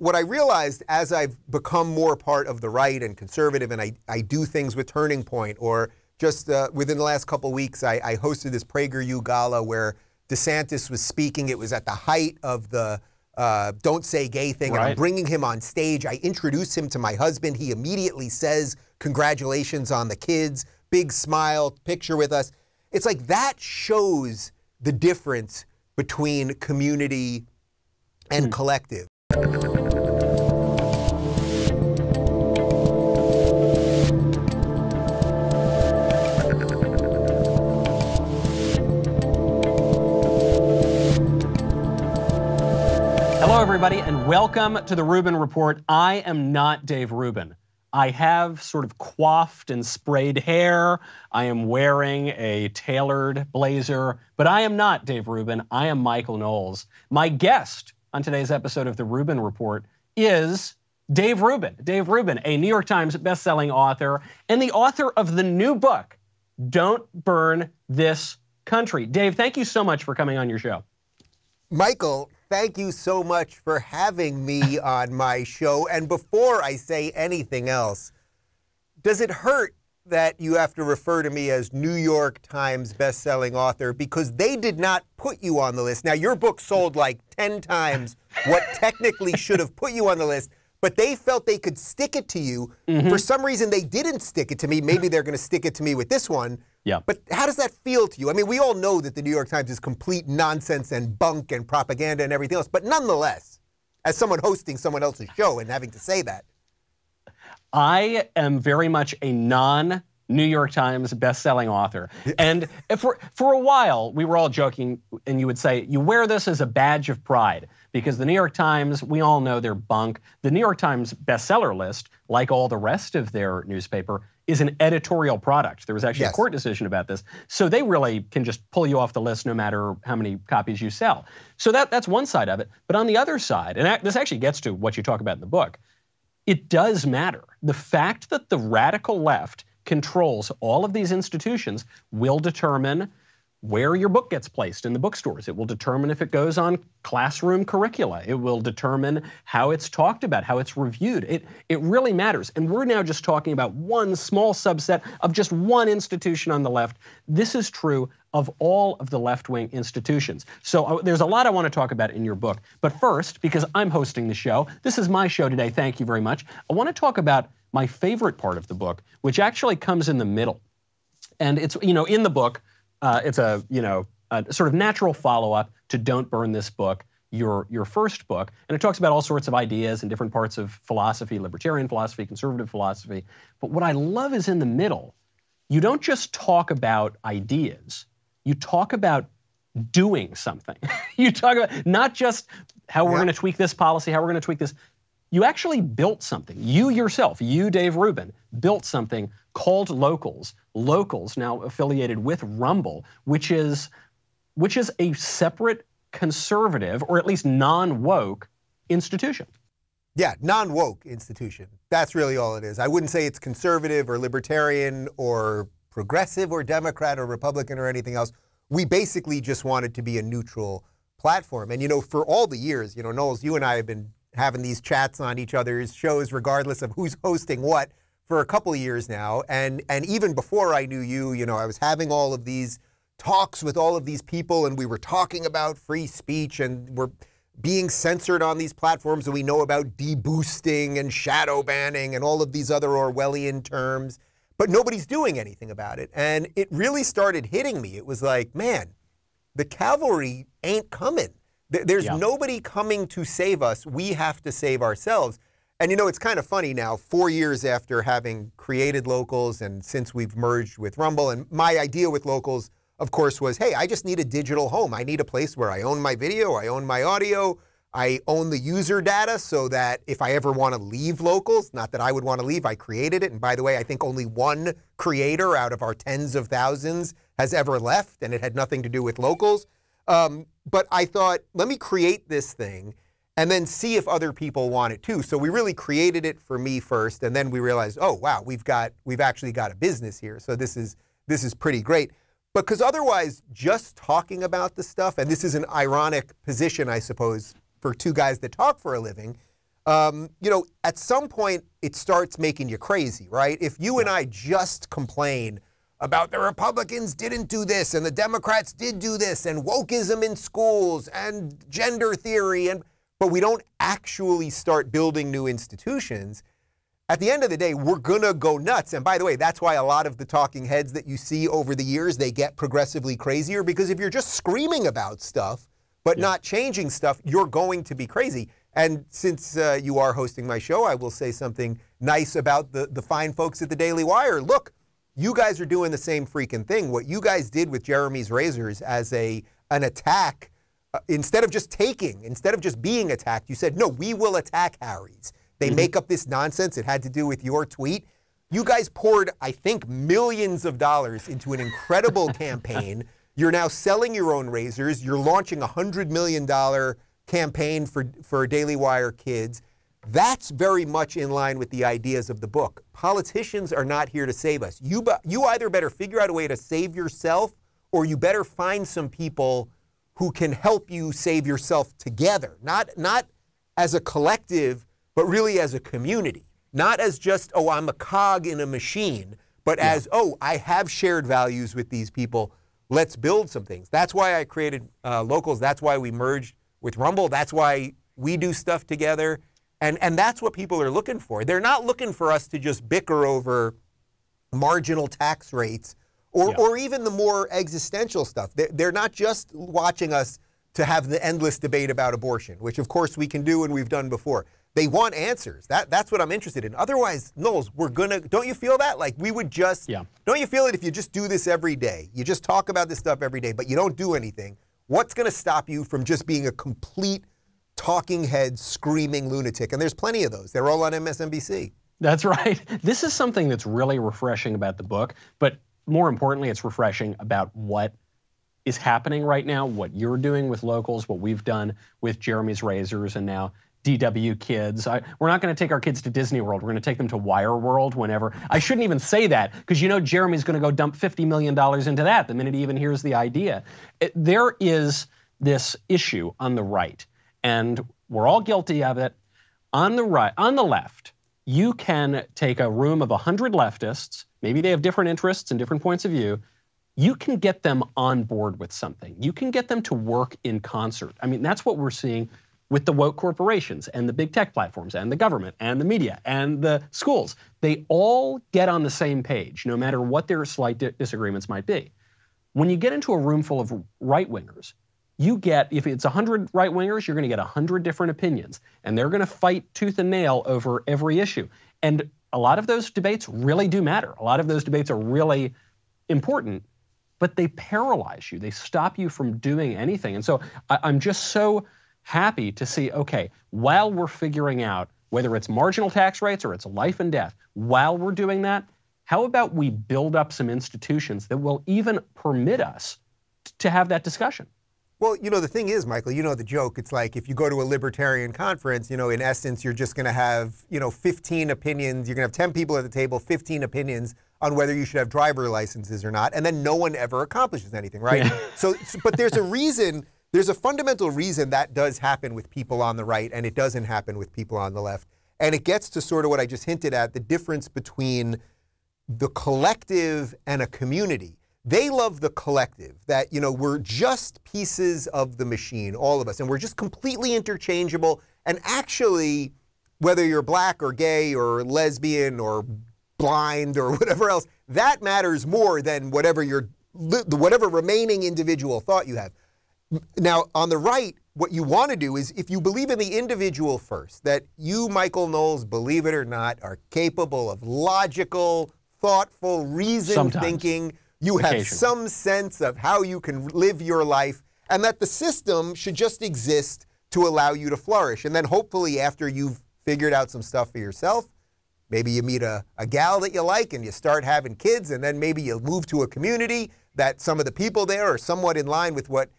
what I realized as I've become more part of the right and conservative, and I do things with Turning Point, or just within the last couple of weeks, I hosted this PragerU gala where DeSantis was speaking. It was at the height of the Don't Say Gay thing, and I'm bringing him on stage. I introduce him to my husband. He immediately says, congratulations on the kids, big smile, picture with us. It's like that shows the difference between community and collective. Hello, everybody, and welcome to the Rubin Report. I am not Dave Rubin. I have sort of coiffed and sprayed hair. I am wearing a tailored blazer, but I am not Dave Rubin. I am Michael Knowles. My guest on today's episode of the Rubin Report is Dave Rubin. Dave Rubin, a New York Times bestselling author and the author of the new book, Don't Burn This Country. Dave, thank you so much for coming on your show. Michael, thank you so much for having me on my show. And before I say anything else, does it hurt that you have to refer to me as New York Times bestselling author? Because they did not put you on the list. Now, your book sold like 10 times what technically should have put you on the list, but they felt they could stick it to you. For some reason, they didn't stick it to me. Maybe they're going to stick it to me with this one. Yeah. But how does that feel to you? I mean, we all know that the New York Times is complete nonsense and bunk and propaganda and everything else. But nonetheless, as someone hosting someone else's show and having to say that. I am very much a non-New York Times bestselling author. And for a while, we were all joking, and you would say, you wear this as a badge of pride. Because the New York Times, we all know they're bunk. The New York Times bestseller list, like all the rest of their newspaper, is an editorial product. There was actually a court decision about this. So they really can just pull you off the list no matter how many copies you sell. So that's one side of it. But on the other side, and this actually gets to what you talk about in the book, it does matter. The fact that the radical left controls all of these institutions will determine where your book gets placed in the bookstores. It will determine if it goes on classroom curricula. It will determine how it's talked about, how it's reviewed. It really matters. And we're now just talking about one small subset of just one institution on the left. This is true of all of the left-wing institutions. So there's a lot I want to talk about in your book. But first, because I'm hosting the show, this is my show today, thank you very much. I want to talk about my favorite part of the book, which actually comes in the middle. And it's, in the book, it's a sort of natural follow-up to Don't Burn This Book, your first book. And it talks about all sorts of ideas and different parts of philosophy, libertarian philosophy, conservative philosophy. But what I love is in the middle, you don't just talk about ideas. You talk about doing something. You talk about not just how we're going to tweak this policy, how we're going to tweak this. You actually built something. You yourself, you, Dave Rubin, built something called Locals. Locals, now affiliated with Rumble, which is a separate conservative, or at least non-woke, institution. Yeah, non-woke institution. That's really all it is. I wouldn't say it's conservative or libertarian or progressive or Democrat or Republican or anything else. We basically just wanted to be a neutral platform. And, for all the years, Knowles, you and I have been having these chats on each other's shows, regardless of who's hosting what, for a couple of years now. And even before I knew you, I was having all of these talks with all of these people, and we were talking about free speech, and we're being censored on these platforms, and we know about deboosting and shadow banning and all of these other Orwellian terms, but nobody's doing anything about it. And it really started hitting me. It was like, man, the cavalry ain't coming. There's nobody coming to save us. We have to save ourselves. And it's kind of funny now, 4 years after having created Locals and since we've merged with Rumble, and my idea with Locals, of course, was, hey, I just need a digital home. I need a place where I own my video, I own my audio, I own the user data so that if I ever want to leave Locals, not that I would want to leave, I created it. And by the way, I think only one creator out of our tens of thousands has ever left, and it had nothing to do with Locals. But I thought, let me create this thing and then see if other people want it too. So we really created it for me first, and then we realized, oh wow, we've actually got a business here. So this is pretty great. Because otherwise, just talking about the stuff, and this is an ironic position, I suppose, for two guys that talk for a living, You know, at some point, it starts making you crazy, right? If you and I just complain about the Republicans didn't do this and the Democrats did do this and wokeism in schools and gender theory, but we don't actually start building new institutions, at the end of the day, we're going to go nuts. And by the way, that's why a lot of the talking heads that you see over the years, they get progressively crazier, because if you're just screaming about stuff but not changing stuff, you're going to be crazy. And since you are hosting my show, I will say something nice about the fine folks at the Daily Wire. Look, you guys are doing the same freaking thing. What you guys did with Jeremy's razors as an attack, instead of just being attacked, you said, no, we will attack Harry's. They make up this nonsense. It had to do with your tweet. You guys poured, I think, millions of dollars into an incredible campaign. You're now selling your own razors. You're launching a $100 million campaign for Daily Wire Kids. That's very much in line with the ideas of the book. Politicians are not here to save us. You either better figure out a way to save yourself, or you better find some people who can help you save yourself together. Not as a collective, but really as a community. Not as just, oh, I'm a cog in a machine, but as, oh, I have shared values with these people. Let's build some things. That's why I created Locals. That's why we merged with Rumble. That's why we do stuff together. And that's what people are looking for. They're not looking for us to just bicker over marginal tax rates or even the more existential stuff. They're not just watching us to have the endless debate about abortion, which of course we can do and we've done before. They want answers. That's what I'm interested in. Otherwise, Knowles, don't you feel that? Like we would just, don't you feel it if you just do this every day? You just talk about this stuff every day, but you don't do anything. What's going to stop you from just being a complete talking head, screaming lunatic? And there's plenty of those. They're all on MSNBC. That's right. This is something that's really refreshing about the book, but more importantly, it's refreshing about what is happening right now, what you're doing with Locals, what we've done with Jeremy's Razors, and now DW Kids. We're not going to take our kids to Disney World. We're going to take them to Wire World whenever. I shouldn't even say that, because you know Jeremy's going to go dump $50 million into that the minute he even hears the idea. There is this issue on the right, and we're all guilty of it. On the right, on the left, you can take a room of 100 leftists, maybe they have different interests and different points of view. You can get them on board with something. You can get them to work in concert. I mean, that's what we're seeing with the woke corporations and the big tech platforms and the government and the media and the schools. They all get on the same page, no matter what their slight disagreements might be. When you get into a room full of right-wingers, you get, if it's 100 right-wingers, you're going to get 100 different opinions, and they're going to fight tooth and nail over every issue. And a lot of those debates really do matter. A lot of those debates are really important, but they paralyze you. They stop you from doing anything. And so I'm just so happy to see, okay, while we're figuring out whether it's marginal tax rates or it's life and death, while we're doing that, how about we build up some institutions that will even permit us to have that discussion? Well, you know, the thing is, Michael, you know the joke. It's like if you go to a libertarian conference, you know, in essence, you're just going to have, you know, 15 opinions. You're going to have 10 people at the table, 15 opinions on whether you should have driver licenses or not. And then no one ever accomplishes anything, right? So, but there's a reason, there's a fundamental reason that does happen with people on the right and it doesn't happen with people on the left. And it gets to sort of what I just hinted at, the difference between the collective and a community. They love the collective, that, you know, we're just pieces of the machine, all of us, and we're just completely interchangeable. And actually, whether you're black or gay or lesbian or blind or whatever else, that matters more than whatever remaining individual thought you have. Now, on the right, what you want to do is, if you believe in the individual first, that you, Michael Knowles, believe it or not, are capable of logical, thoughtful, reasoned thinking. You have some sense of how you can live your life, and that the system should just exist to allow you to flourish. And then hopefully after you've figured out some stuff for yourself, maybe you meet a gal that you like and you start having kids, and then maybe you move to a community that some of the people there are somewhat in line with what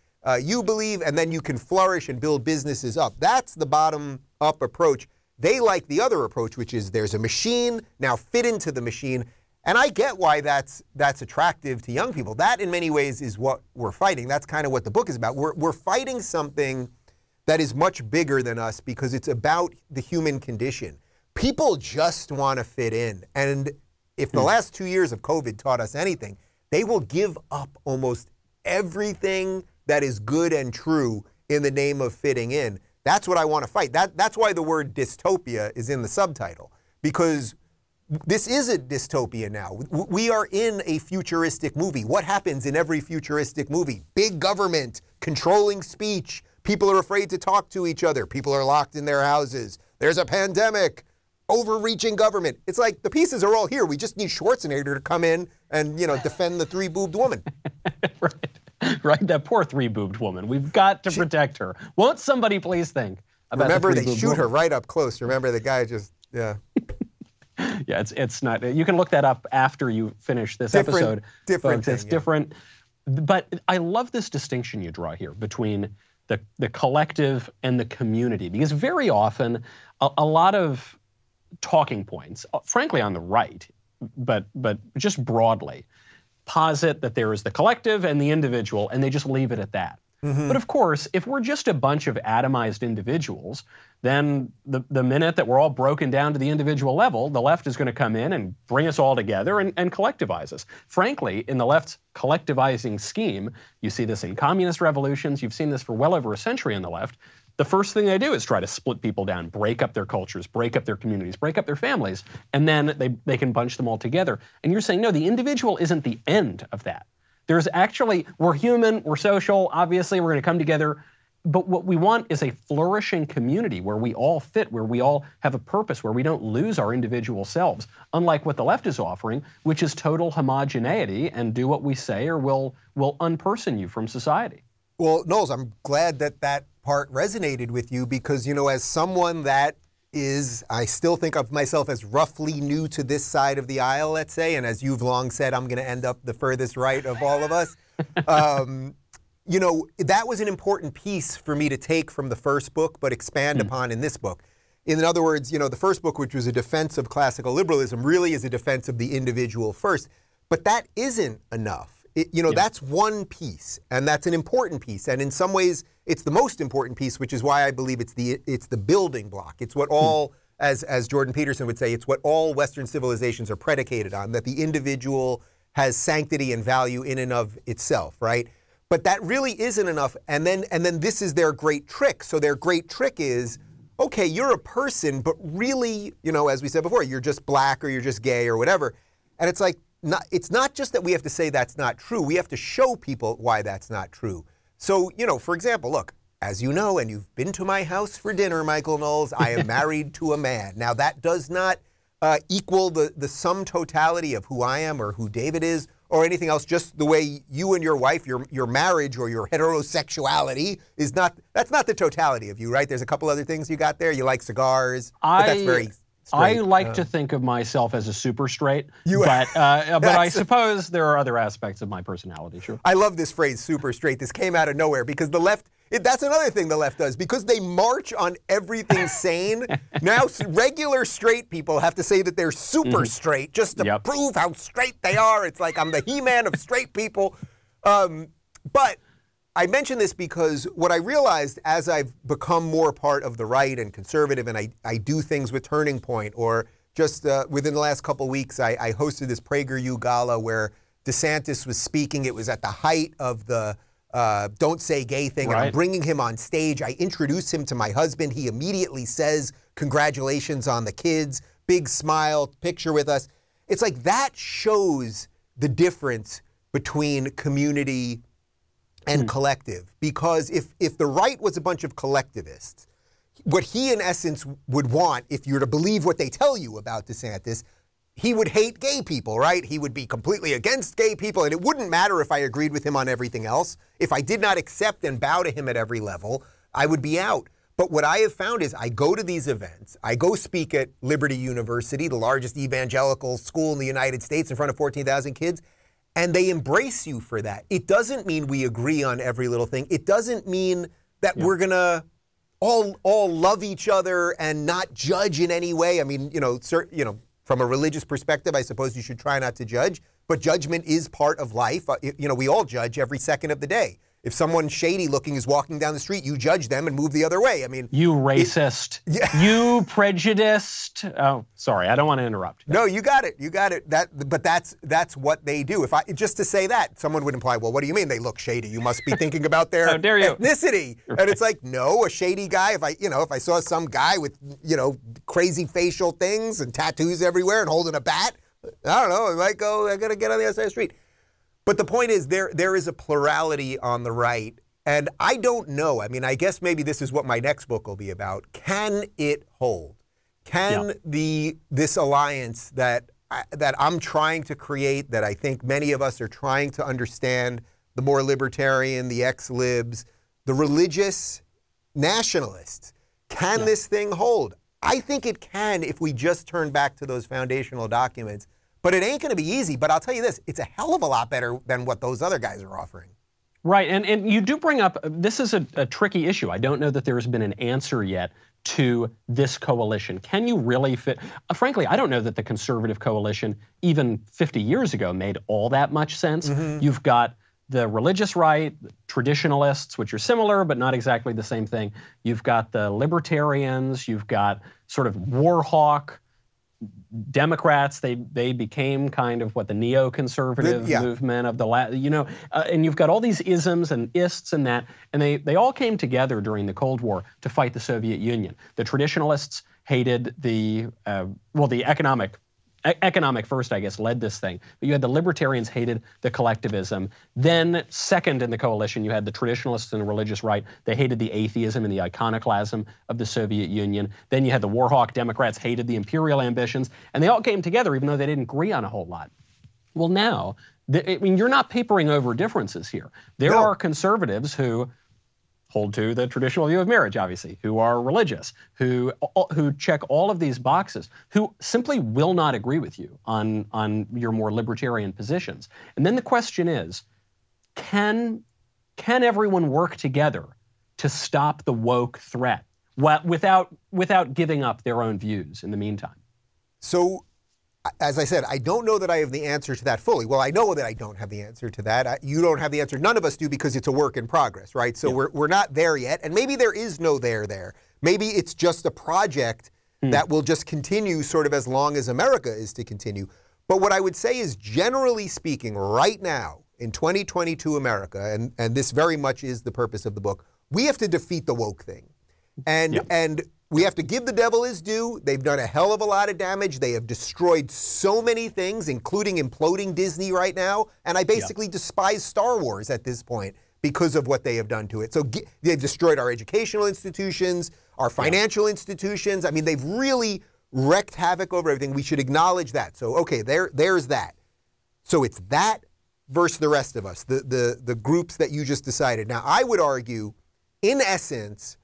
you believe, and then you can flourish and build businesses up. That's the bottom-up approach. They like the other approach, which is there's a machine, now fit into the machine. And I get why that's attractive to young people. That, in many ways, is what we're fighting. That's kind of what the book is about. We're fighting something that is much bigger than us because it's about the human condition. People just want to fit in. And if the last 2 years of COVID taught us anything, they will give up almost everything that is good and true in the name of fitting in. That's what I want to fight. That's why the word dystopia is in the subtitle, because this is a dystopia now. We are in a futuristic movie. What happens in every futuristic movie? Big government, controlling speech. People are afraid to talk to each other. People are locked in their houses. There's a pandemic. Overreaching government. It's like the pieces are all here. We just need Schwarzenegger to come in and, defend the three-boobed woman. Right, that poor three-boobed woman. We've got to protect her. Won't somebody please think about Remember, the they shoot her right up close. Remember, the guy just, yeah. Yeah, it's not. You can look that up after you finish this episode. Different folks. It's different. But I love this distinction you draw here between the collective and the community, because very often a lot of talking points, frankly on the right, but just broadly, posit that there is the collective and the individual, and they just leave it at that. Mm-hmm. But of course, if we're just a bunch of atomized individuals, then the minute that we're all broken down to the individual level, the left is going to come in and bring us all together and collectivize us. Frankly, in the left's collectivizing scheme, you see this in communist revolutions, you've seen this for well over a century in the left. The first thing they do is try to split people down, break up their cultures, break up their communities, break up their families, and then they can bunch them all together. And you're saying, no, the individual isn't the end of that. There's actually, we're human, we're social, obviously we're going to come together, but what we want is a flourishing community where we all fit, where we all have a purpose, where we don't lose our individual selves, unlike what the left is offering, which is total homogeneity and do what we say or we'll unperson you from society. Well, Knowles, I'm glad that part resonated with you because, as someone that I still think of myself as roughly new to this side of the aisle, let's say, and as you've long said, I'm going to end up the furthest right of all of us. That was an important piece for me to take from the first book, but expand upon in this book. In other words, the first book, which was a defense of classical liberalism, really is a defense of the individual first. But that isn't enough. That's one piece, and that's an important piece. And in some ways, it's the most important piece, which is why I believe it's the building block. It's what all, as Jordan Peterson would say, it's what all Western civilizations are predicated on, that the individual has sanctity and value in and of itself, right? But that really isn't enough. And then this is their great trick. So their great trick is, okay, you're a person, but really, as we said before, you're just black or you're just gay or whatever. And it's like, it's not just that we have to say that's not true. We have to show people why that's not true. So, for example, look, as you know, and you've been to my house for dinner, Michael Knowles, I am married to a man. Now, that does not equal the sum totality of who I am or who David is or anything else. Just the way you and your wife, your marriage or your heterosexuality is not, that's not the totality of you, right? There's a couple other things you got there. You like cigars, but that's very straight. I like to think of myself as a super straight, but I suppose there are other aspects of my personality, sure. I love this phrase, super straight. This came out of nowhere because the left, that's another thing the left does. Because they march on everything sane, now regular straight people have to say that they're super straight just to prove how straight they are. It's like I'm the He-Man of straight people. But I mention this because what I realized as I've become more part of the right and conservative and I do things with Turning Point, or just within the last couple of weeks, I hosted this PragerU gala where DeSantis was speaking. It was at the height of the Don't Say Gay thing, and I'm bringing him on stage. I introduce him to my husband. He immediately says, congratulations on the kids, big smile, picture with us. It's like that shows the difference between community and collective, because if the right was a bunch of collectivists, what he in essence would want, if you were to believe what they tell you about DeSantis, he would hate gay people, right? He would be completely against gay people, and it wouldn't matter if I agreed with him on everything else. If I did not accept and bow to him at every level, I would be out. But what I have found is I go to these events, I go speak at Liberty University, the largest evangelical school in the United States, in front of 14,000 kids, and they embrace you for that. It doesn't mean we agree on every little thing. It doesn't mean that we're gonna all love each other and not judge in any way. I mean, from a religious perspective, I suppose you should try not to judge, but judgment is part of life. We all judge every second of the day. If someone shady looking is walking down the street, you judge them and move the other way. I mean, you racist, you prejudiced. Oh, sorry, I don't want to interrupt. No, you got it. You got it. But that's what they do. If I just to say that, someone would imply, well, what do you mean they look shady? You must be thinking about their How dare you. ethnicity. Right. And it's like, no, a shady guy. If I saw some guy with crazy facial things and tattoos everywhere and holding a bat, I don't know. I might go. I gotta get on the other side of the street. But the point is, there is a plurality on the right, and I don't know. I mean, I guess maybe this is what my next book will be about. Can it hold? Can this alliance that I'm trying to create, that I think many of us are trying to understand, the more libertarian, the ex-libs, the religious nationalists, can this thing hold? I think it can if we just turn back to those foundational documents. But it ain't going to be easy. But I'll tell you this, it's a hell of a lot better than what those other guys are offering. Right, and you do bring up, this is a tricky issue. I don't know that there has been an answer yet to this coalition. Can you really fit? Frankly, I don't know that the conservative coalition, even 50 years ago, made all that much sense. You've got the religious right, traditionalists, which are similar but not exactly the same thing. You've got the libertarians, you've got sort of war hawk Democrats. They became kind of what the neoconservative movement of the and you've got all these isms and ists and that, and they all came together during the Cold War to fight the Soviet Union. The traditionalists hated the economic first, I guess, led this thing. But you had the libertarians hated the collectivism. Then second in the coalition, you had the traditionalists and the religious right. They hated the atheism and the iconoclasm of the Soviet Union. Then you had the war hawk Democrats hated the imperial ambitions. And they all came together even though they didn't agree on a whole lot. Well, now, I mean, you're not papering over differences here. There are conservatives who hold to the traditional view of marriage, obviously, who are religious, who check all of these boxes, who simply will not agree with you on your more libertarian positions. And then the question is, can everyone work together to stop the woke threat without giving up their own views in the meantime? So, as I said, I don't know that I have the answer to that fully. Well, I know that I don't have the answer to that. You don't have the answer. None of us do, because it's a work in progress, right? So we're not there yet. And maybe there is no there. Maybe it's just a project that will just continue sort of as long as America is to continue. But what I would say is, generally speaking, right now, in 2022 America, and this very much is the purpose of the book, we have to defeat the woke thing. And we have to give the devil his due. They've done a hell of a lot of damage. They have destroyed so many things, including imploding Disney right now. And I basically despise Star Wars at this point because of what they have done to it. So they've destroyed our educational institutions, our financial institutions. I mean, they've really wreaked havoc over everything. We should acknowledge that. So, okay, there's that. So it's that versus the rest of us, the groups that you just decided. Now, I would argue, in essence,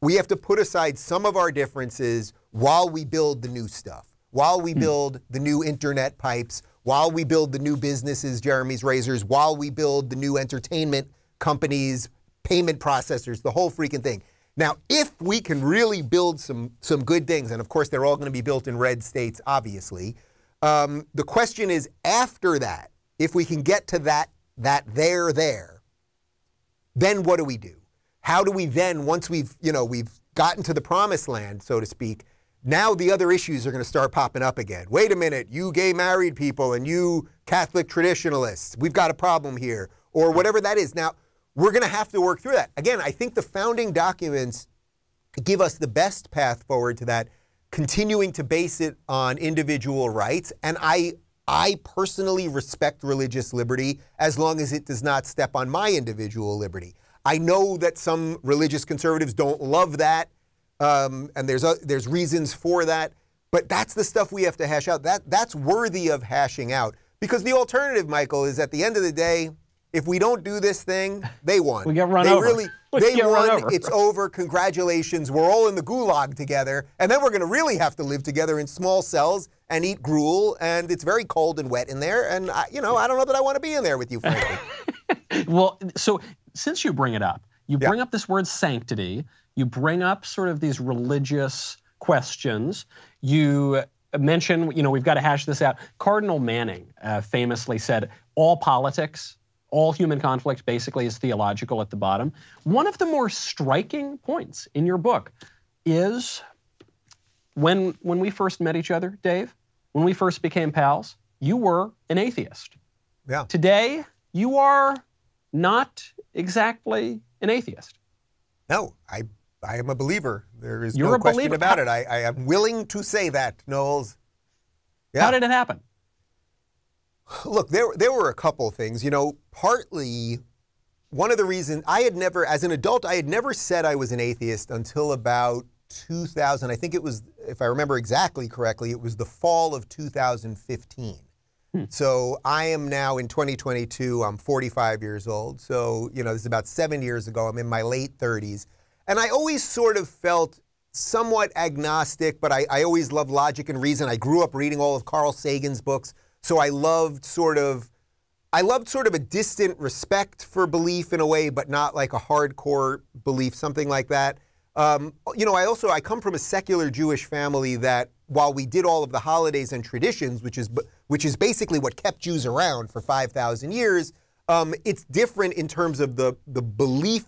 we have to put aside some of our differences while we build the new stuff, while we build the new internet pipes, while we build the new businesses, Jeremy's Razors, while we build the new entertainment companies, payment processors, the whole freaking thing. Now, if we can really build some good things, and of course they're all going to be built in red states, obviously, the question is, after that, if we can get to that there, then what do we do? How do we then, once we've gotten to the promised land, so to speak, now the other issues are going to start popping up again. Wait a minute, you gay married people and you Catholic traditionalists, we've got a problem here, or whatever that is. Now, we're going to have to work through that. Again, I think the founding documents give us the best path forward to that, continuing to base it on individual rights. And I personally respect religious liberty as long as it does not step on my individual liberty. I know that some religious conservatives don't love that, and there's reasons for that, but that's the stuff we have to hash out. That's worthy of hashing out, because the alternative, Michael, is at the end of the day, if we don't do this thing, they won. We get run over. They won. It's over. Congratulations. We're all in the gulag together, and then we're going to really have to live together in small cells and eat gruel, and it's very cold and wet in there, and I don't know that I want to be in there with you, frankly. Well, so since you bring it up, you bring up this word sanctity, you bring up sort of these religious questions, you mention, we've got to hash this out. Cardinal Manning famously said, all politics all human conflict basically is theological at the bottom. One of the more striking points in your book is when we first met each other, Dave, when we first became pals, you were an atheist. Yeah. Today, you are not exactly an atheist. No, I am a believer. There is You're no a question believer. about it. I am willing to say that, Knowles. Yeah. How did it happen? Look, there were a couple things. You know, partly one of the reasons I had never, as an adult, I had never said I was an atheist until about 2000. I think it was, if I remember exactly correctly, it was the fall of 2015. So I am now in 2022, I'm 45 years old. So, you know, this is about 7 years ago. I'm in my late 30s. And I always sort of felt somewhat agnostic, but I always loved logic and reason. I grew up reading all of Carl Sagan's books. So I loved sort of a distant respect for belief in a way, but not like a hardcore belief, something like that. You know, I come from a secular Jewish family that while we did all of the holidays and traditions, which is basically what kept Jews around for 5,000 years, it's different in terms of the belief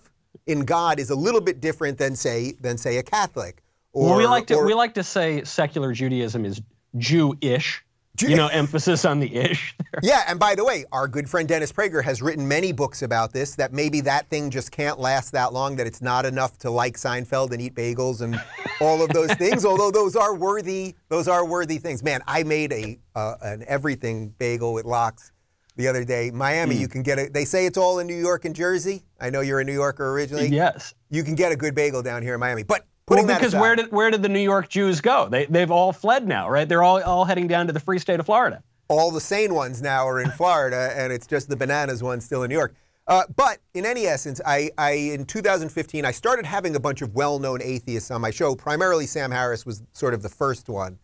in God is a little bit different than say a Catholic. Or, well, we like to say secular Judaism is Jew-ish. You know, emphasis on the ish there. Yeah, and by the way, our good friend Dennis Prager has written many books about this, that maybe that thing just can't last that long, that it's not enough to like Seinfeld and eat bagels and all of those things, although those are worthy things. Man, I made an everything bagel with lox the other day. Miami, you can get it. They say it's all in New York and Jersey. I know you're a New Yorker originally. Yes. You can get a good bagel down here in Miami. But because where did the New York Jews go? They've all fled now, right? They're all heading down to the free state of Florida. All the sane ones now are in Florida, and it's just the bananas ones still in New York. But in any essence, in 2015, I started having a bunch of well-known atheists on my show. Primarily Sam Harris was sort of the first one.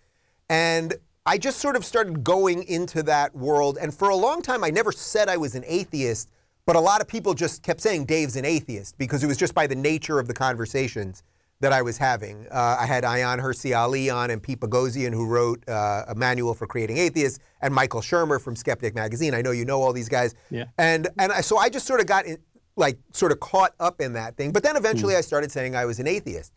And I just sort of started going into that world. And for a long time, I never said I was an atheist, but a lot of people just kept saying Dave's an atheist because it was just by the nature of the conversations that I was having. I had Ayaan Hirsi Ali on and Pete Boghossian, who wrote a manual for creating atheists, and Michael Shermer from Skeptic Magazine. I know you know all these guys. Yeah. So I just sort of got sort of caught up in that thing. But then eventually I started saying I was an atheist.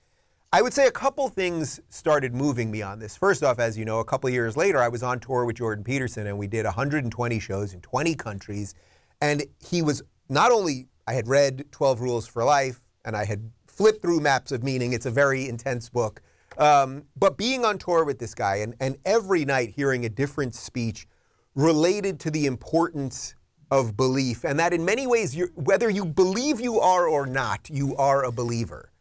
I would say a couple things started moving me on this. First off, as you know, a couple years later, I was on tour with Jordan Peterson, and we did 120 shows in 20 countries. And he was not only, I had read 12 Rules for Life, and I had flipped through Maps of Meaning. It's a very intense book. But being on tour with this guy and every night hearing a different speech related to the importance of belief, and that in many ways, whether you believe you are or not, you are a believer.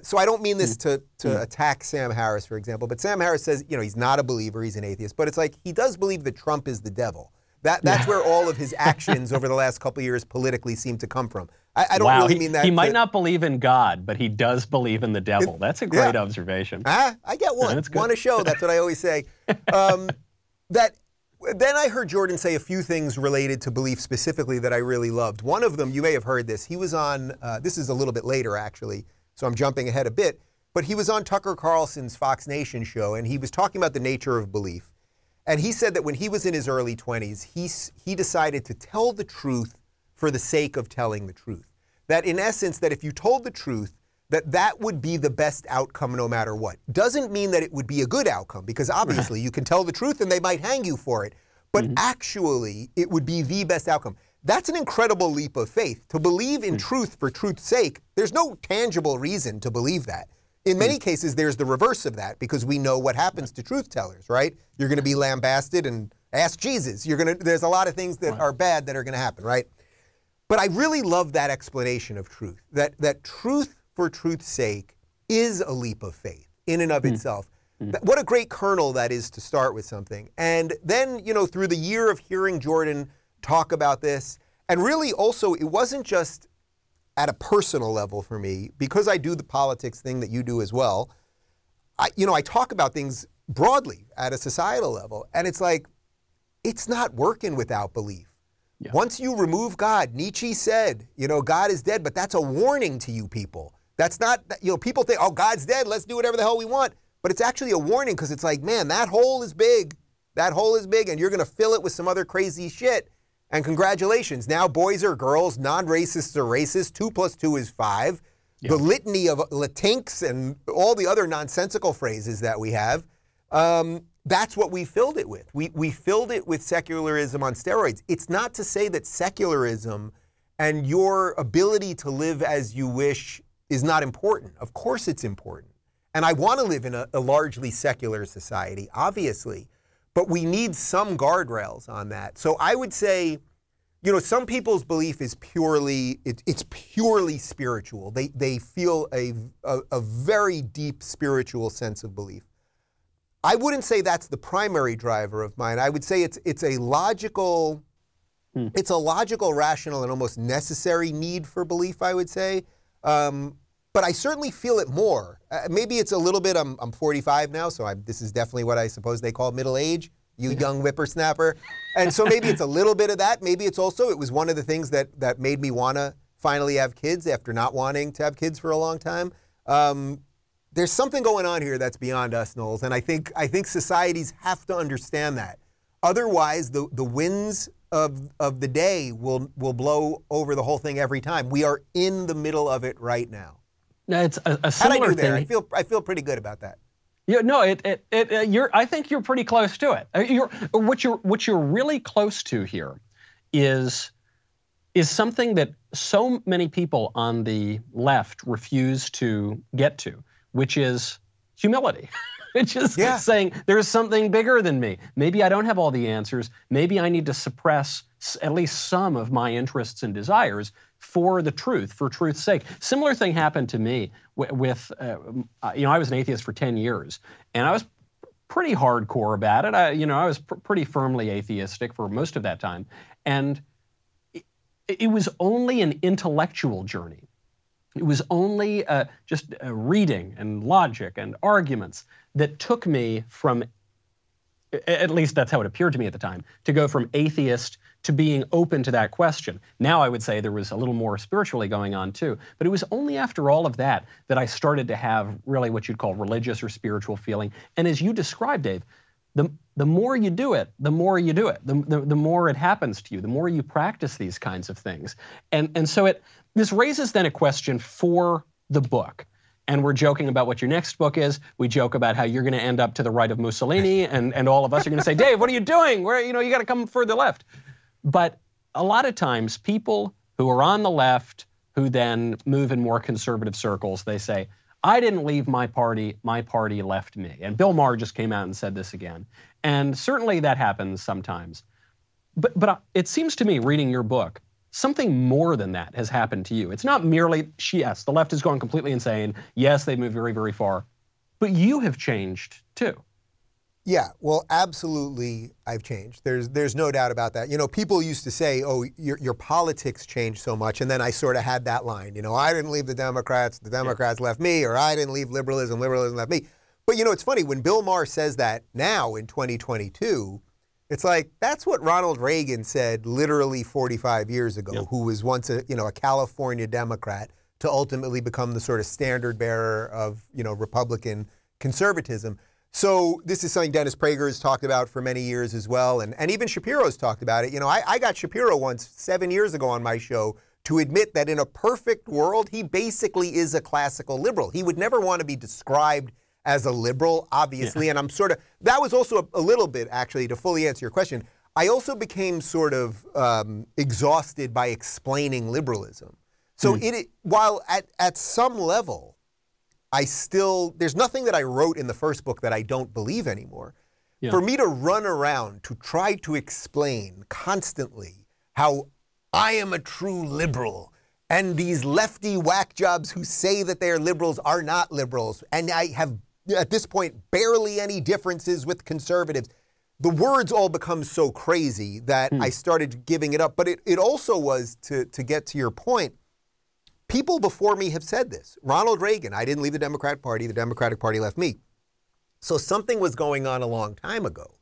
So I don't mean this to attack Sam Harris, for example, but Sam Harris says, you know, he's not a believer, he's an atheist, but it's like he does believe that Trump is the devil. That's where all of his actions over the last couple of years politically seem to come from. I don't really mean that. He might not believe in God, but he does believe in the devil. That's a great observation. I get one. One a show, that's what I always say. Then I heard Jordan say a few things related to belief specifically that I really loved. One of them, you may have heard this, he was on, this is a little bit later actually, so I'm jumping ahead a bit, but he was on Tucker Carlson's Fox Nation show, and he was talking about the nature of belief. And he said that when he was in his early 20s, he decided to tell the truth for the sake of telling the truth. That in essence, that if you told the truth, that would be the best outcome no matter what. Doesn't mean that it would be a good outcome, because obviously you can tell the truth and they might hang you for it. But actually, it would be the best outcome. That's an incredible leap of faith. To believe in truth for truth's sake, there's no tangible reason to believe that. In many cases, there's the reverse of that, because we know what happens to truth tellers, right? You're going to be lambasted, and ask Jesus. There's a lot of things that are bad that are going to happen, right? But I really love that explanation of truth, that truth for truth's sake is a leap of faith in and of itself. What a great kernel that is to start with something. And then, you know, through the year of hearing Jordan talk about this, and really also, it wasn't just at a personal level for me, because I do the politics thing that you do as well. I talk about things broadly at a societal level, and it's like, it's not working without belief. Yeah. Once you remove God, Nietzsche said, you know, God is dead, but that's a warning to you people. That's not, you know, people think, oh, God's dead, let's do whatever the hell we want. But it's actually a warning, because it's like, man, that hole is big. That hole is big, and you're going to fill it with some other crazy shit. And congratulations, now boys are girls, non-racists are racist, 2 + 2 is 5. Yeah. The litany of latinx and all the other nonsensical phrases that we have, that's what we filled it with. We filled it with secularism on steroids. It's not to say that secularism and your ability to live as you wish is not important. Of course it's important. And I want to live in a largely secular society, obviously. But we need some guardrails on that. So I would say, you know, some people's belief is purely, it's purely spiritual. They feel a very deep spiritual sense of belief. I wouldn't say that's the primary driver of mine. I would say it's a logical, it's a logical, rational, and almost necessary need for belief, I would say. But I certainly feel it more. Maybe it's a little bit, I'm 45 now, so this is definitely what I suppose they call middle age, you young whippersnapper. And so maybe it's a little bit of that. Maybe it's also, it was one of the things that made me want to finally have kids after not wanting to have kids for a long time. There's something going on here that's beyond us, Knowles, and I think societies have to understand that. Otherwise, the winds of the day will blow over the whole thing every time. We are in the middle of it right now. No, it's a similar thing. I feel pretty good about that. Yeah, no, I think you're pretty close to it. What you're really close to here is something that so many people on the left refuse to get to, which is humility. It's just saying there's something bigger than me. Maybe I don't have all the answers. Maybe I need to suppress at least some of my interests and desires for the truth, for truth's sake. Similar thing happened to me with you know, I was an atheist for 10 years, and I was pretty hardcore about it. I was pretty firmly atheistic for most of that time, and it was only an intellectual journey. It was only just reading and logic and arguments that took me from, at least that's how it appeared to me at the time, to go from atheist to being open to that question. Now I would say there was a little more spiritually going on too, but it was only after all of that that I started to have really what you'd call religious or spiritual feeling. And as you described, Dave, the more you do it, the more you do it, the more it happens to you, the more you practice these kinds of things. And so this raises then a question for the book. And we're joking about what your next book is. We joke about how you're going to end up to the right of Mussolini, and all of us are going to say, Dave, what are you doing? You got to come further left. But a lot of times, people who are on the left, who then move in more conservative circles, they say, I didn't leave my party left me. And Bill Maher just came out and said this again. And certainly that happens sometimes. But it seems to me, reading your book, something more than that has happened to you. It's not merely, yes, the left has gone completely insane. Yes, they've moved very, very far. But you have changed too. Yeah, well, absolutely I've changed. There's no doubt about that. You know, people used to say, oh, your politics changed so much. And then I sort of had that line, you know, I didn't leave the Democrats left me, or I didn't leave liberalism left me. But, you know, it's funny, when Bill Maher says that now in 2022, it's like, that's what Ronald Reagan said literally 45 years ago, who was once a California Democrat, to ultimately become the sort of standard bearer of, Republican conservatism. So this is something Dennis Prager has talked about for many years as well. And even Shapiro's talked about it. You know, I got Shapiro once 7 years ago on my show to admit that in a perfect world, he basically is a classical liberal. He would never want to be described as a liberal, obviously, and I'm sort of, that was also a little bit, actually, to fully answer your question, I also became sort of exhausted by explaining liberalism. So while at some level, there's nothing that I wrote in the first book that I don't believe anymore. For me to run around to try to explain constantly how I am a true liberal, and these lefty whack jobs who say that they are liberals are not liberals, and I have at this point barely any differences with conservatives. The words all become so crazy that I started giving it up. But it also was, to get to your point, people before me have said this. Ronald Reagan, I didn't leave the Democratic Party, the Democratic Party left me. So something was going on a long time ago.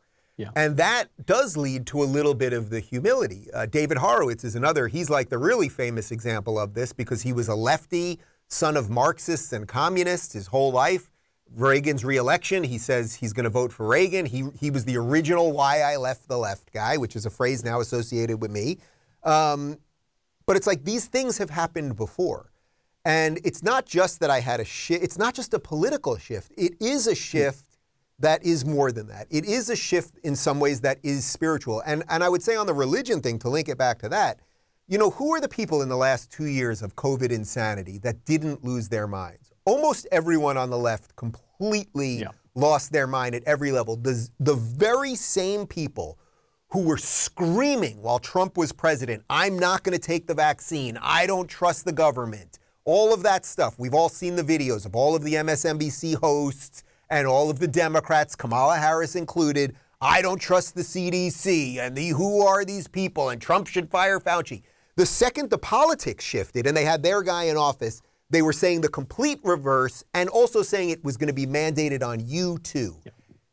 And that does lead to a little bit of the humility. David Horowitz is another, he's like the really famous example of this, because he was a lefty, son of Marxists and communists his whole life. Reagan's reelection. He says he's going to vote for Reagan. He was the original "why I left the left" guy, which is a phrase now associated with me. But it's like these things have happened before. And it's not just that I had a shift. It's not just a political shift. It is a shift that is more than that. It is a shift in some ways that is spiritual. And I would say on the religion thing, to link it back to that, you know, who are the people in the last 2 years of COVID insanity that didn't lose their minds? Almost everyone on the left completely lost their mind at every level. The very same people who were screaming while Trump was president, "I'm not going to take the vaccine. I don't trust the government." All of that stuff. We've all seen the videos of all of the MSNBC hosts and all of the Democrats, Kamala Harris included. "I don't trust the CDC, and who are these people, and Trump should fire Fauci." The second the politics shifted and they had their guy in office, they were saying the complete reverse and also saying it was going to be mandated on you too.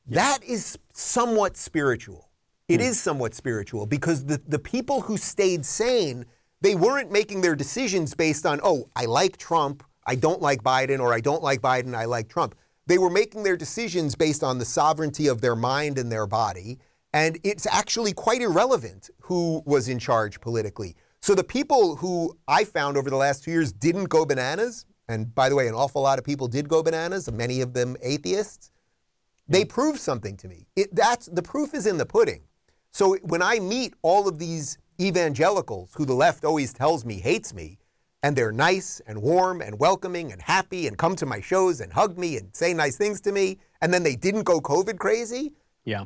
That is somewhat spiritual. It is somewhat spiritual because the people who stayed sane, they weren't making their decisions based on, oh, I like Trump, I don't like Biden, or I don't like Biden, I like Trump. They were making their decisions based on the sovereignty of their mind and their body. And it's actually quite irrelevant who was in charge politically. So the people who I found over the last 2 years didn't go bananas, and by the way, an awful lot of people did go bananas, many of them atheists, they proved something to me. The proof is in the pudding. So when I meet all of these evangelicals who the left always tells me hates me, and they're nice and warm and welcoming and happy and come to my shows and hug me and say nice things to me, and then they didn't go COVID crazy,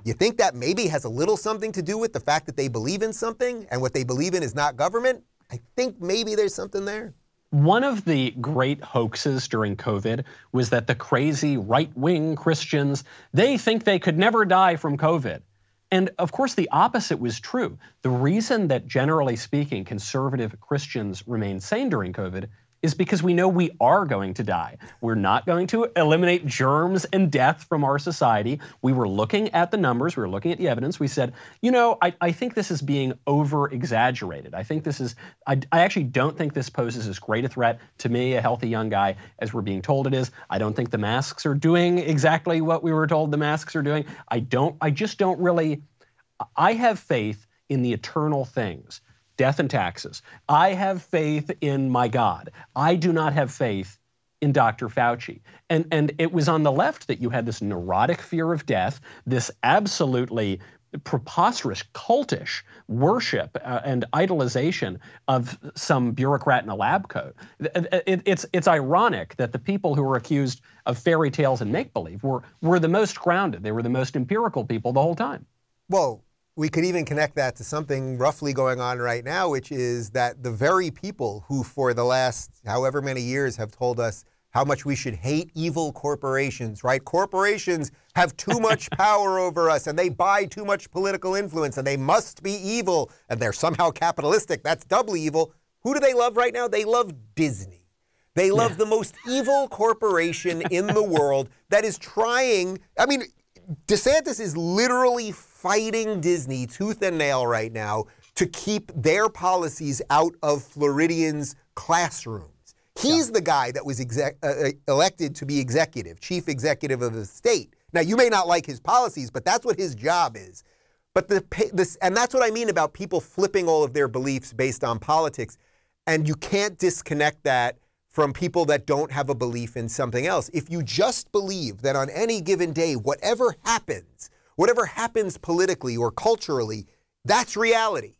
you think that maybe has a little something to do with the fact that they believe in something and what they believe in is not government? I think maybe there's something there. One of the great hoaxes during COVID was that the crazy right-wing Christians, they think they could never die from COVID. And of course, the opposite was true. The reason that, generally speaking, conservative Christians remain sane during COVID is because we know we are going to die. We're not going to eliminate germs and death from our society. We were looking at the numbers. We were looking at the evidence. We said, you know, I think this is being over-exaggerated. I think this is, I actually don't think this poses as great a threat to me, a healthy young guy, as we're being told it is. I don't think the masks are doing exactly what we were told the masks are doing. I just don't really, I have faith in the eternal things. Death and taxes. I have faith in my God. I do not have faith in Dr. Fauci. And it was on the left that you had this neurotic fear of death, this absolutely preposterous, cultish worship and idolization of some bureaucrat in a lab coat. It's ironic that the people who were accused of fairy tales and make-believe were the most grounded. They were the most empirical people the whole time. Well, we could even connect that to something roughly going on right now, which is that the very people who for the last however many years have told us how much we should hate evil corporations, right? Corporations have too much power over us and they buy too much political influence and they must be evil and they're somehow capitalistic. That's doubly evil. Who do they love right now? They love Disney. They love the most evil corporation in the world that is trying, I mean, DeSantis is literally fighting Disney tooth and nail right now to keep their policies out of Floridians' classrooms. He's the guy that was elected to be chief executive of the state. Now, you may not like his policies, but that's what his job is. But and that's what I mean about people flipping all of their beliefs based on politics. And you can't disconnect that from people that don't have a belief in something else. If you just believe that on any given day, whatever happens politically or culturally, that's reality,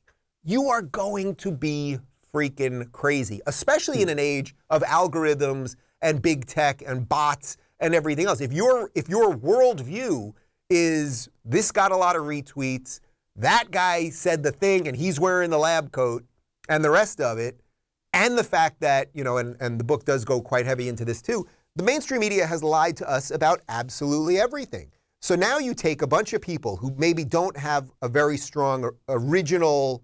you are going to be freaking crazy, especially in an age of algorithms and big tech and bots and everything else. If your worldview is this got a lot of retweets, that guy said the thing and he's wearing the lab coat and the rest of it, and the fact that, you know, and the book does go quite heavy into this too, the mainstream media has lied to us about absolutely everything. So now you take a bunch of people who maybe don't have a very strong original,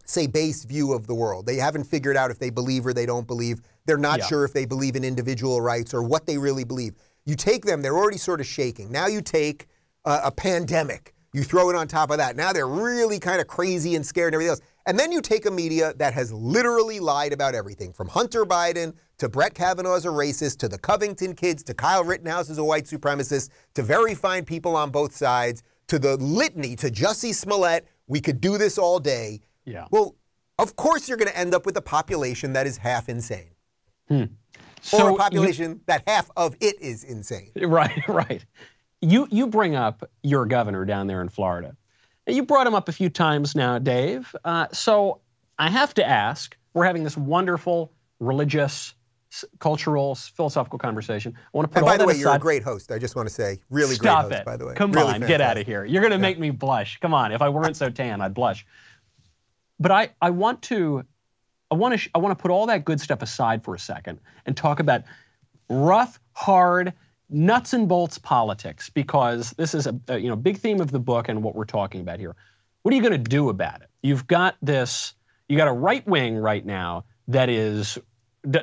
say, base view of the world. They haven't figured out if they believe or they don't believe. They're not sure if they believe in individual rights or what they really believe. You take them, they're already sort of shaking. Now you take a pandemic, you throw it on top of that. Now they're really kind of crazy and scared and everything else. And then you take a media that has literally lied about everything, from Hunter Biden to Brett Kavanaugh as a racist, to the Covington kids, to Kyle Rittenhouse as a white supremacist, to very fine people on both sides, to the litany, to Jussie Smollett. We could do this all day. Yeah. Well, of course you're going to end up with a population that is half insane. So or a population that half of it is insane. Right, right. You bring up your governor down there in Florida. You brought him up a few times now, Dave. So I have to ask, we're having this wonderful religious, cultural, philosophical conversation. I want to put and all by the that way, aside. you're a great host. I just want to say, really Stop great host, it. by the way. Come really on, get out of here. You're going to make me blush. Come on, if I weren't so tan, I'd blush. But I want to put all that good stuff aside for a second and talk about rough, hard, nuts and bolts politics, because this is a big theme of the book and what we're talking about here. What are you going to do about it? You got a right wing right now that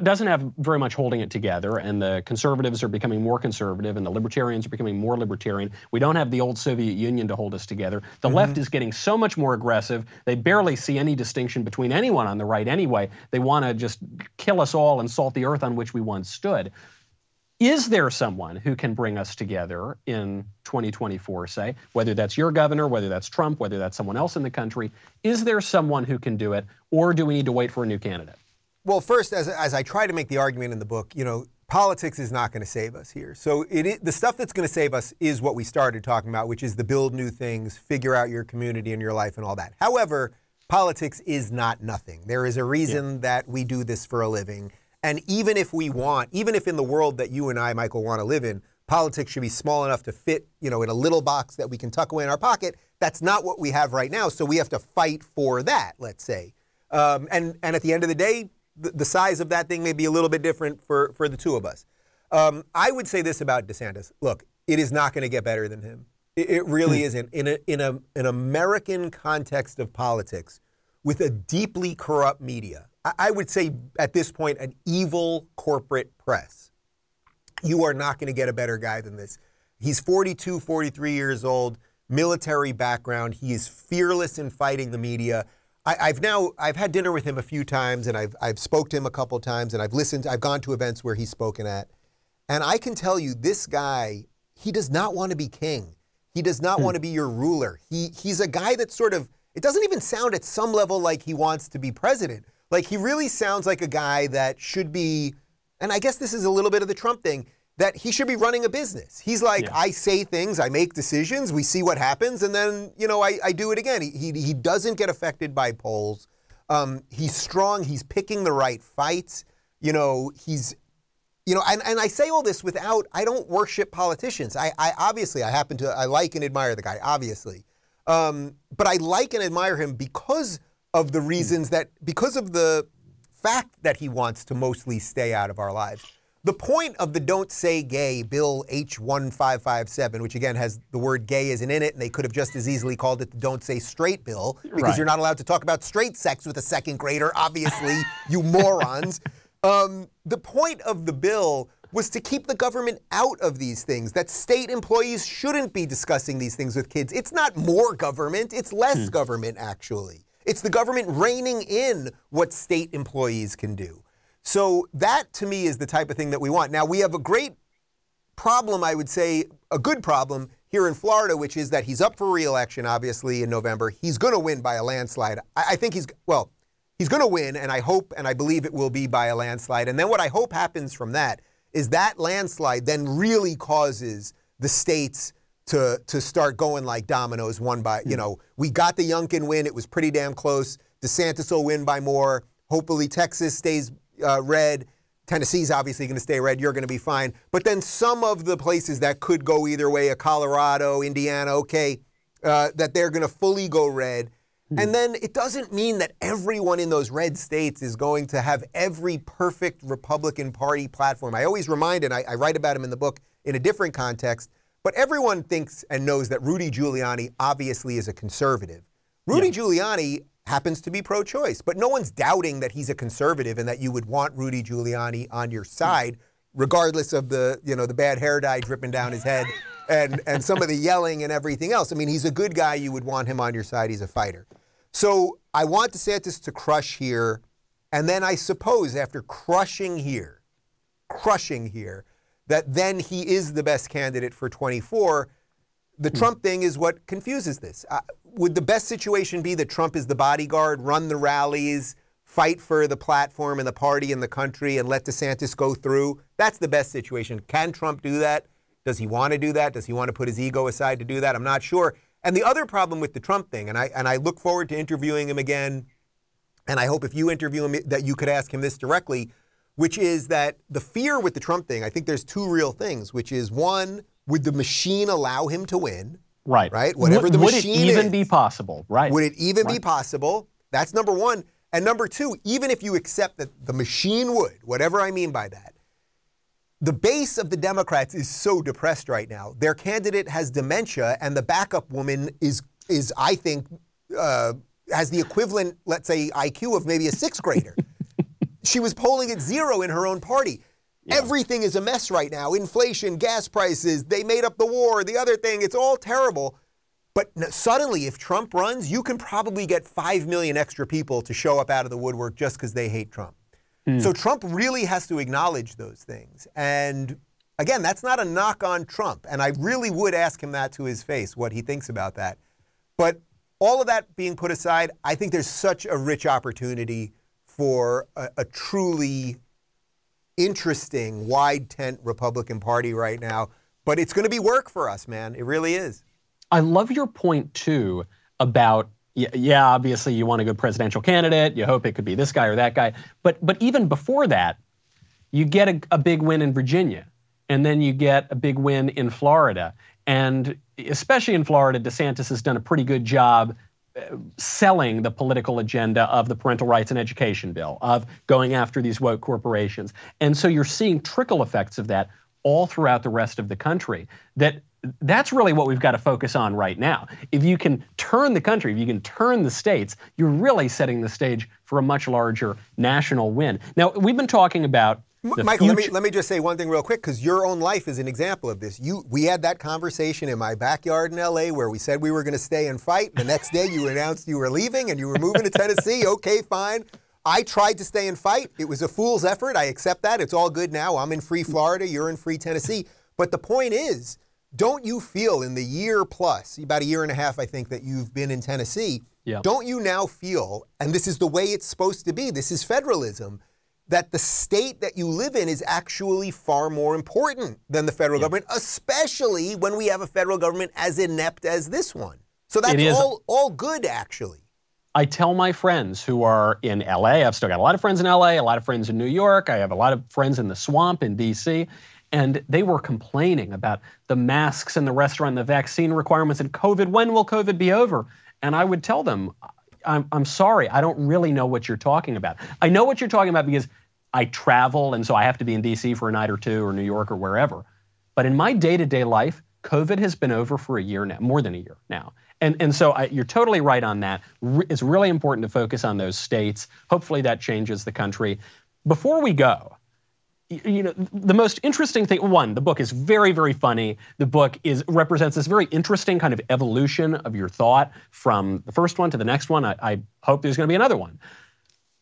doesn't have very much holding it together, and the conservatives are becoming more conservative, and the libertarians are becoming more libertarian. We don't have the old Soviet Union to hold us together. The left is getting so much more aggressive. They barely see any distinction between anyone on the right anyway. They want to just kill us all and salt the earth on which we once stood. Is there someone who can bring us together in 2024, say, whether that's your governor, whether that's Trump, whether that's someone else in the country? Is there someone who can do it, or do we need to wait for a new candidate? Well, first, as I try to make the argument in the book, politics is not going to save us here. So the stuff that's going to save us is what we started talking about, which is the build new things, figure out your community and your life and all that. However, politics is not nothing. There is a reason that we do this for a living. And even if in the world that you and I, Michael, want to live in, politics should be small enough to fit, in a little box that we can tuck away in our pocket. That's not what we have right now. So we have to fight for that, let's say. And at the end of the day, the size of that thing may be a little bit different for the two of us. I would say this about DeSantis. Look, it is not going to get better than him. It really isn't. In an American context of politics, with a deeply corrupt media, I would say at this point an evil corporate press, you are not going to get a better guy than this. He's 42, 43 years old, military background. He is fearless in fighting the media. I've had dinner with him a few times, and I've spoke to him a couple times, and I've gone to events where he's spoken at. And I can tell you, this guy, he does not want to be king. He does not want to be your ruler. He's a guy that it doesn't even sound at some level like he wants to be president. Like, he really sounds like a guy that should be, and I guess this is a little bit of the Trump thing, that he should be running a business. He's like, I say things, I make decisions, we see what happens, and then, I do it again. He doesn't get affected by polls. He's strong, he's picking the right fights. And I say all this I don't worship politicians. I like and admire the guy, obviously. But I like and admire him because of the reasons because of the fact that he wants to mostly stay out of our lives. The point of the Don't Say Gay Bill H1557, which again has the word gay isn't in it, and they could have just as easily called it the Don't Say Straight Bill, because you're not allowed to talk about straight sex with a second grader, obviously, you morons. The point of the bill was to keep the government out of these things, that state employees shouldn't be discussing these things with kids. It's not more government, it's less government, actually. It's the government reining in what state employees can do. So that, to me, is the type of thing that we want. Now, we have a great problem, I would say, a good problem here in Florida, which is that he's up for re-election, obviously, in November. He's going to win by a landslide. I think he's going to win, and I hope and I believe it will be by a landslide. And then what I hope happens from that is that landslide then really causes the states to start going like dominoes one by, we got the Youngkin win. It was pretty damn close. DeSantis will win by more. Hopefully Texas stays red. Tennessee's obviously going to stay red. You're going to be fine. But then some of the places that could go either way, Colorado, Indiana, that they're going to fully go red. And then it doesn't mean that everyone in those red states is going to have every perfect Republican Party platform. I always remind, and I write about him in the book in a different context, but everyone thinks and knows that Rudy Giuliani obviously is a conservative. Rudy Giuliani happens to be pro-choice, but no one's doubting that he's a conservative and that you would want Rudy Giuliani on your side, regardless of the bad hair dye dripping down his head and some of the yelling and everything else. I mean, he's a good guy. You would want him on your side. He's a fighter. So I want DeSantis to crush here. And then I suppose after crushing here, crushing here, that then he is the best candidate for 24. The Trump thing is what confuses this. Would the best situation be that Trump is the bodyguard, run the rallies, fight for the platform and the party and the country, and let DeSantis go through? That's the best situation. Can Trump do that? Does he want to do that? Does he want to put his ego aside to do that? I'm not sure. And the other problem with the Trump thing, and I look forward to interviewing him again, and I hope if you interview him that you could ask him this directly, which is that the fear with the Trump thing, I think there's two real things, which is one, would the machine allow him to win? Right. Right? Whatever the machine is. Would it even be possible? Right. Would it even be possible? That's number one. And number two, even if you accept that the machine would, whatever I mean by that, the base of the Democrats is so depressed right now. Their candidate has dementia, and the backup woman is I think, has the equivalent, let's say, IQ of maybe a sixth grader. She was polling at 0 in her own party. Yeah. Everything is a mess right now. Inflation, gas prices, they made up the war, the other thing, it's all terrible. But suddenly, if Trump runs, you can probably get 5 million extra people to show up out of the woodwork just because they hate Trump. So Trump really has to acknowledge those things. And again, that's not a knock on Trump. And I really would ask him that to his face, what he thinks about that. But all of that being put aside, I think there's such a rich opportunity for a truly interesting, wide tent Republican Party right now. But it's going to be work for us, man. It really is. I love your point, too, about, yeah, obviously you want a good presidential candidate. You hope it could be this guy or that guy. But even before that, you get a big win in Virginia, and then you get a big win in Florida. And especially in Florida, DeSantis has done a pretty good job selling the political agenda of the parental rights and education bill, of going after these woke corporations. And so you're seeing trickle effects of that all throughout the rest of the country. That's really what we've got to focus on right now. If you can turn the country, if you can turn the states, you're really setting the stage for a much larger national win. Now, we've been talking about Michael, let me just say one thing real quick, because your own life is an example of this. We had that conversation in my backyard in LA where we said we were going to stay and fight. The next day you announced you were leaving and you were moving to Tennessee. Okay, fine. I tried to stay and fight. It was a fool's effort. I accept that. It's all good now. I'm in free Florida. You're in free Tennessee. But the point is, don't you feel in the year plus, about a year and a half, I think, that you've been in Tennessee, don't you now feel, and this is the way it's supposed to be, this is federalism, that the state that you live in is actually far more important than the federal government, especially when we have a federal government as inept as this one. So that's all good, actually. I tell my friends who are in LA, I've still got a lot of friends in LA, a lot of friends in New York, I have a lot of friends in the swamp in DC, and they were complaining about the masks in the restaurant, the vaccine requirements, and COVID. When will COVID be over? And I would tell them, I'm sorry, I don't really know what you're talking about. I know what you're talking about because I travel, and so I have to be in DC for a night or two, or New York, or wherever. But in my day-to-day life, COVID has been over for a year now, more than a year now. And so you're totally right on that. It's really important to focus on those states. Hopefully that changes the country. Before we go, you know, the most interesting thing, one, the book is very, very funny. The book represents this very interesting kind of evolution of your thought from the first one to the next one. I hope there's going to be another one.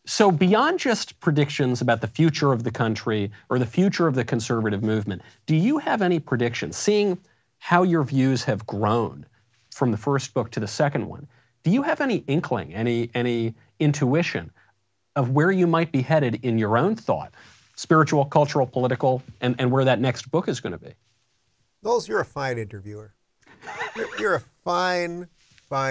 So beyond just predictions about the future of the country or the future of the conservative movement, do you have any predictions, seeing how your views have grown from the first book to the second one? Do you have any inkling, any intuition of where you might be headed in your own thought? Spiritual, cultural, political, and where that next book is going to be? Knowles, you're a fine interviewer. You're a fine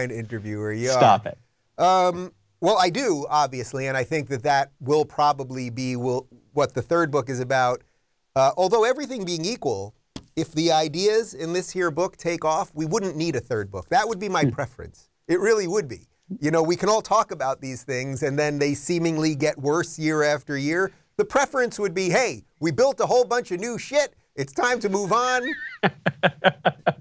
interviewer. You Stop it. Well, I do, obviously, and I think that will probably be what the third book is about. Although everything being equal, if the ideas in this here book take off, we wouldn't need a third book. That would be my preference. It really would be. You know, we can all talk about these things, and then they seemingly get worse year after year. The preference would be, hey, we built a whole bunch of new shit. It's time to move on.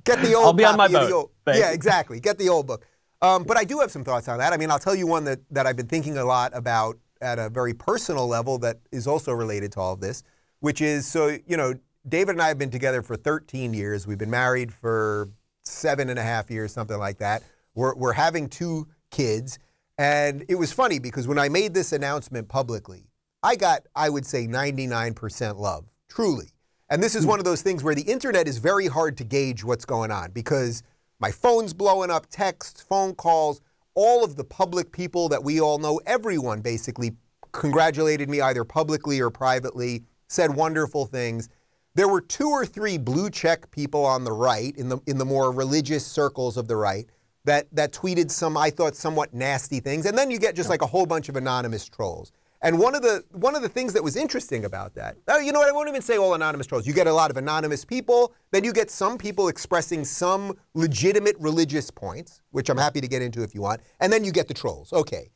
Get the old. I'll be on my boat. Yeah, exactly. Get the old book. But I do have some thoughts on that. I mean, I'll tell you one that I've been thinking a lot about at a very personal level that is also related to all of this, which is, so, you know, David and I have been together for 13 years. We've been married for 7.5 years, something like that. We're having 2 kids. And it was funny because when I made this announcement publicly, I got, I would say, 99% love, truly. And this is one of those things where the internet is very hard to gauge what's going on because my phone's blowing up, texts, phone calls, all of the public people that we all know, everyone basically congratulated me either publicly or privately, said wonderful things. There were 2 or 3 blue check people on the right, in the more religious circles of the right, that tweeted some, I thought, somewhat nasty things. And then you get just like a whole bunch of anonymous trolls. And one of the things that was interesting about that, you know what, I won't even say all anonymous trolls. You get a lot of anonymous people, then you get some people expressing some legitimate religious points, which I'm happy to get into if you want, and then you get the trolls. Okay.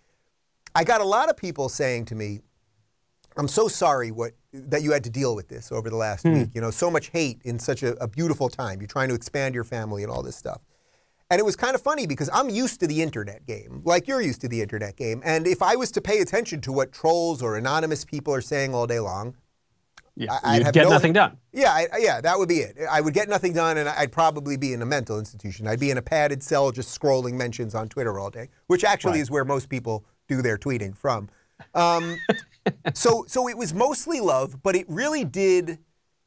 I got a lot of people saying to me, I'm so sorry that you had to deal with this over the last week. You know, so much hate in such a beautiful time. You're trying to expand your family and all this stuff. And it was kind of funny because I'm used to the internet game, like you're used to the internet game. And if I was to pay attention to what trolls or anonymous people are saying all day long, I'd get nothing done. Yeah, that would be it. I would get nothing done, and I'd probably be in a mental institution. I'd be in a padded cell just scrolling mentions on Twitter all day, which actually is where most people do their tweeting from. So it was mostly love, but it really did,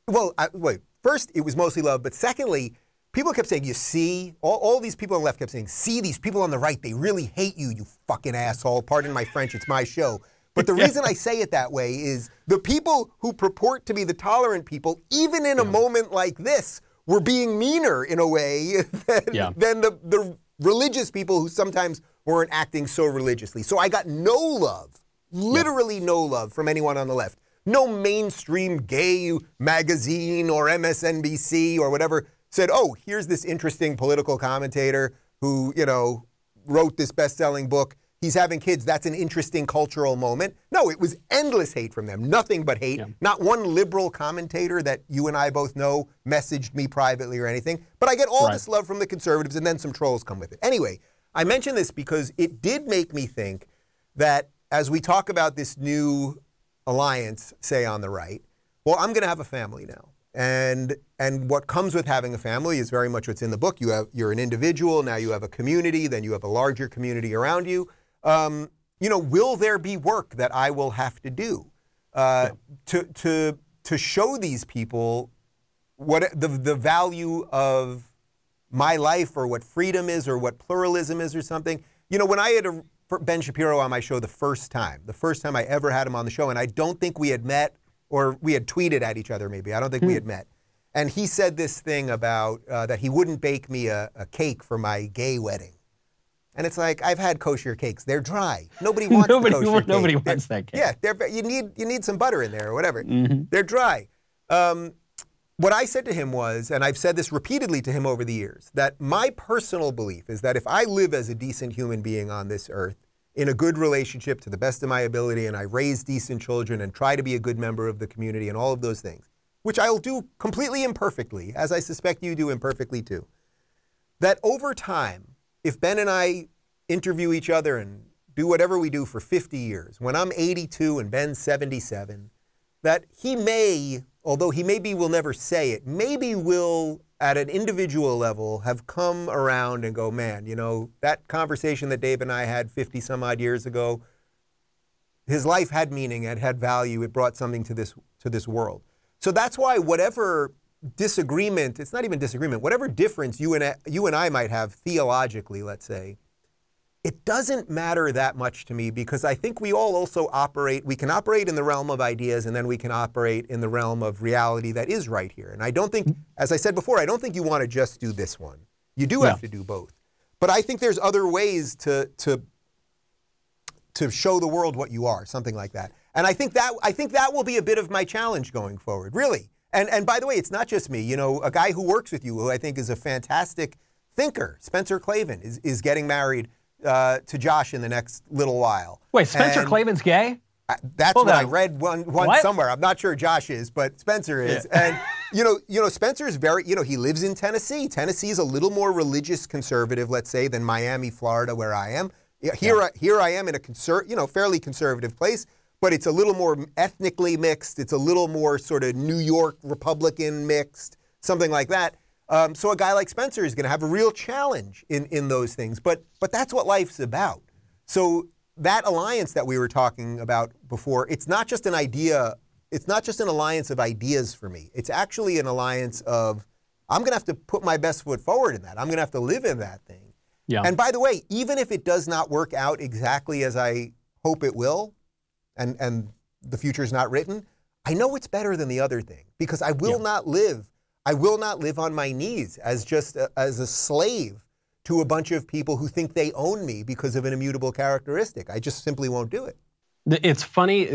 well, wait, first it was mostly love, but secondly, people kept saying, you see, all these people on the left kept saying, see, these people on the right, they really hate you, you fucking asshole. Pardon my French, it's my show. But the reason I say it that way is the people who purport to be the tolerant people, even in a moment like this, were being meaner in a way than the religious people who sometimes weren't acting so religiously. So I got no love, literally no love from anyone on the left. No mainstream gay magazine or MSNBC or whatever said, oh, here's this interesting political commentator who, you know, wrote this best-selling book. He's having kids. That's an interesting cultural moment. No, it was endless hate from them. Nothing but hate. Not one liberal commentator that you and I both know messaged me privately or anything. But I get all this love from the conservatives, and then some trolls come with it. Anyway, I mention this because it did make me think that as we talk about this new alliance, say on the right, well, I'm going to have a family now. And what comes with having a family is very much what's in the book. You're an individual, now you have a community, then you have a larger community around you. You know, will there be work that I will have to do to show these people what the value of my life or what freedom is or what pluralism is or something? You know, when I had Ben Shapiro on my show the first time I ever had him on the show, and I don't think we had met, or we had tweeted at each other maybe. I don't think we had met. And he said this thing about that he wouldn't bake me a cake for my gay wedding. And it's like, I've had kosher cakes. They're dry. Nobody wants kosher cake. Nobody wants that cake. Yeah, you need some butter in there or whatever. They're dry. What I said to him was, and I've said this repeatedly to him over the years, that my personal belief is that if I live as a decent human being on this earth, in a good relationship to the best of my ability, and I raise decent children and try to be a good member of the community and all of those things, which I'll do completely imperfectly, as I suspect you do imperfectly too, that over time, if Ben and I interview each other and do whatever we do for 50 years, when I'm 82 and Ben's 77, that he may, although he maybe will never say it, maybe will, at an individual level, have come around and go, man, you know, that conversation that Dave and I had 50 some odd years ago, his life had meaning, it had value, it brought something to this world. So that's why whatever disagreement, it's not even disagreement, whatever difference you and I might have theologically, let's say, it doesn't matter that much to me because I think we all also operate, we can operate in the realm of ideas and then we can operate in the realm of reality that is right here. And I don't think, as I said before, I don't think you want to just do this one. You do have to do both. But I think there's other ways to show the world what you are, something like that. And I think that will be a bit of my challenge going forward, really. And by the way, it's not just me. You know, a guy who works with you, who I think is a fantastic thinker, Spencer Clavin, is getting married to Josh in the next little while. Wait, Spencer Clavin's gay? That's what I read one somewhere. I'm not sure Josh is, but Spencer is. And you know, Spencer is very, you know, he lives in Tennessee. Tennessee is a little more religious conservative, let's say, than Miami, Florida, where I am. Here I am in a fairly conservative place, but it's a little more ethnically mixed. It's a little more sort of New York Republican mixed, something like that. So a guy like Spencer is going to have a real challenge in those things. But that's what life's about. So that alliance that we were talking about before, it's not just an idea it's not just an alliance of ideas for me. It's actually an alliance of, I'm going to have to put my best foot forward in that. I'm going to have to live in that thing. Yeah. And by the way, even if it does not work out exactly as I hope it will, and the future is not written, I know it's better than the other thing, because I will not live. I will not live on my knees as just as a slave to a bunch of people who think they own me because of an immutable characteristic. I just simply won't do it. It's funny.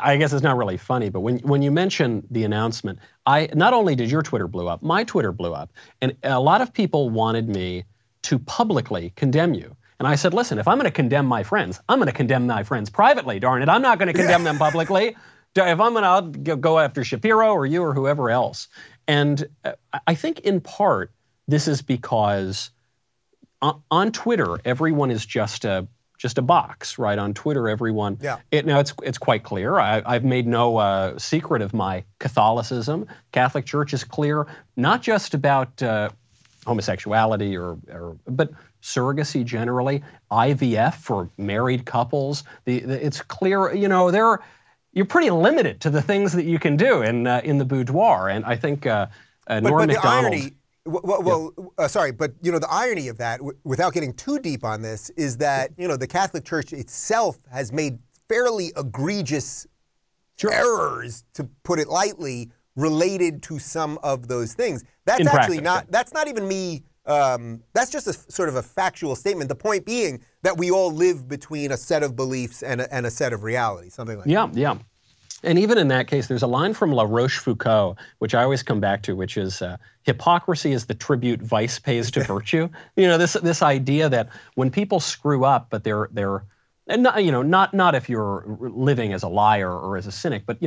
I guess it's not really funny, but when you mention the announcement, not only did your Twitter blew up, my Twitter blew up, and a lot of people wanted me to publicly condemn you. And I said, listen, if I'm going to condemn my friends, I'm going to condemn my friends privately, darn it. I'm not going to condemn them publicly. If I'm going to go after Shapiro or you or whoever else. And I think in part, this is because on Twitter, everyone is just a box, right? On Twitter, everyone. Yeah. Now it's quite clear. I've made no secret of my Catholicism. Catholic Church is clear, not just about homosexuality but surrogacy generally, IVF for married couples. It's clear, you're pretty limited to the things that you can do in the boudoir. And I think Norm Macdonald. The irony, sorry, but the irony of that, without getting too deep on this, is that the Catholic Church itself has made fairly egregious errors, to put it lightly, related to some of those things. That's actually not. That's not even me. That's just a sort of a factual statement. The point being that we all live between a set of beliefs and a set of reality, something like that. Yeah. And even in that case, there's a line from La Rochefoucauld, which I always come back to, which is hypocrisy is the tribute vice pays to virtue. This idea that when people screw up, but they're not if you're living as a liar or as a cynic, but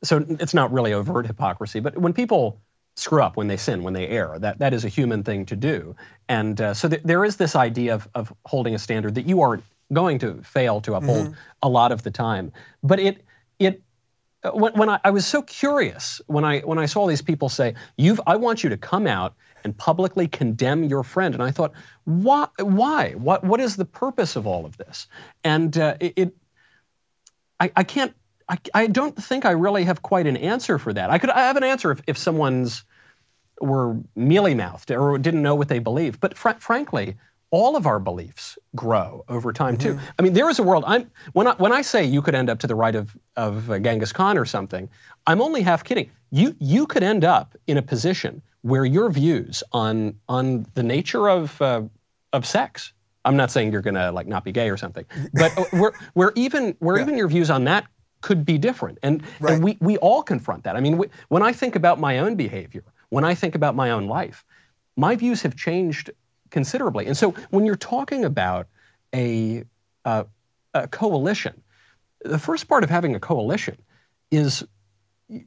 so it's not really overt hypocrisy. But when people screw up, when they sin, when they err, that is a human thing to do. And so there is this idea of holding a standard that you are going to fail to uphold a lot of the time. But when I was so curious when I saw these people say, I want you to come out and publicly condemn your friend, and I thought, why? What is the purpose of all of this? And I don't think I really have quite an answer for that. I have an answer if someone's were mealy-mouthed or didn't know what they believe. But frankly, all of our beliefs grow over time too. I mean, there is a world. When I say you could end up to the right of Genghis Khan or something, I'm only half kidding. You could end up in a position where your views on the nature of sex. I'm not saying you're gonna not be gay or something, but where even your views on that could be different, and we all confront that. I mean, when I think about my own behavior, when I think about my own life, my views have changed considerably. And so when you're talking about a coalition, the first part of having a coalition is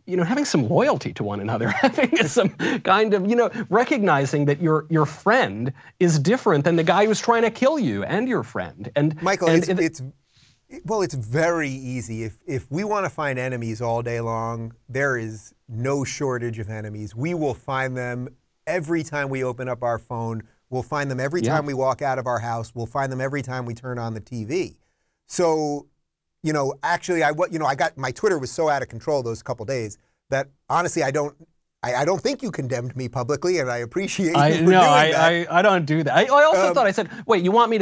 having some loyalty to one another, having some kind of, recognizing that your friend is different than the guy who's trying to kill you and your friend. And Michael, it's very easy. If we want to find enemies all day long, there is no shortage of enemies. We will find them every time we open up our phone. We'll find them every time we walk out of our house. We'll find them every time we turn on the TV. So, actually, I got my Twitter was so out of control those couple days that honestly, I don't think you condemned me publicly, and I appreciate you for doing that. I don't do that. I also thought, I said, wait, you want me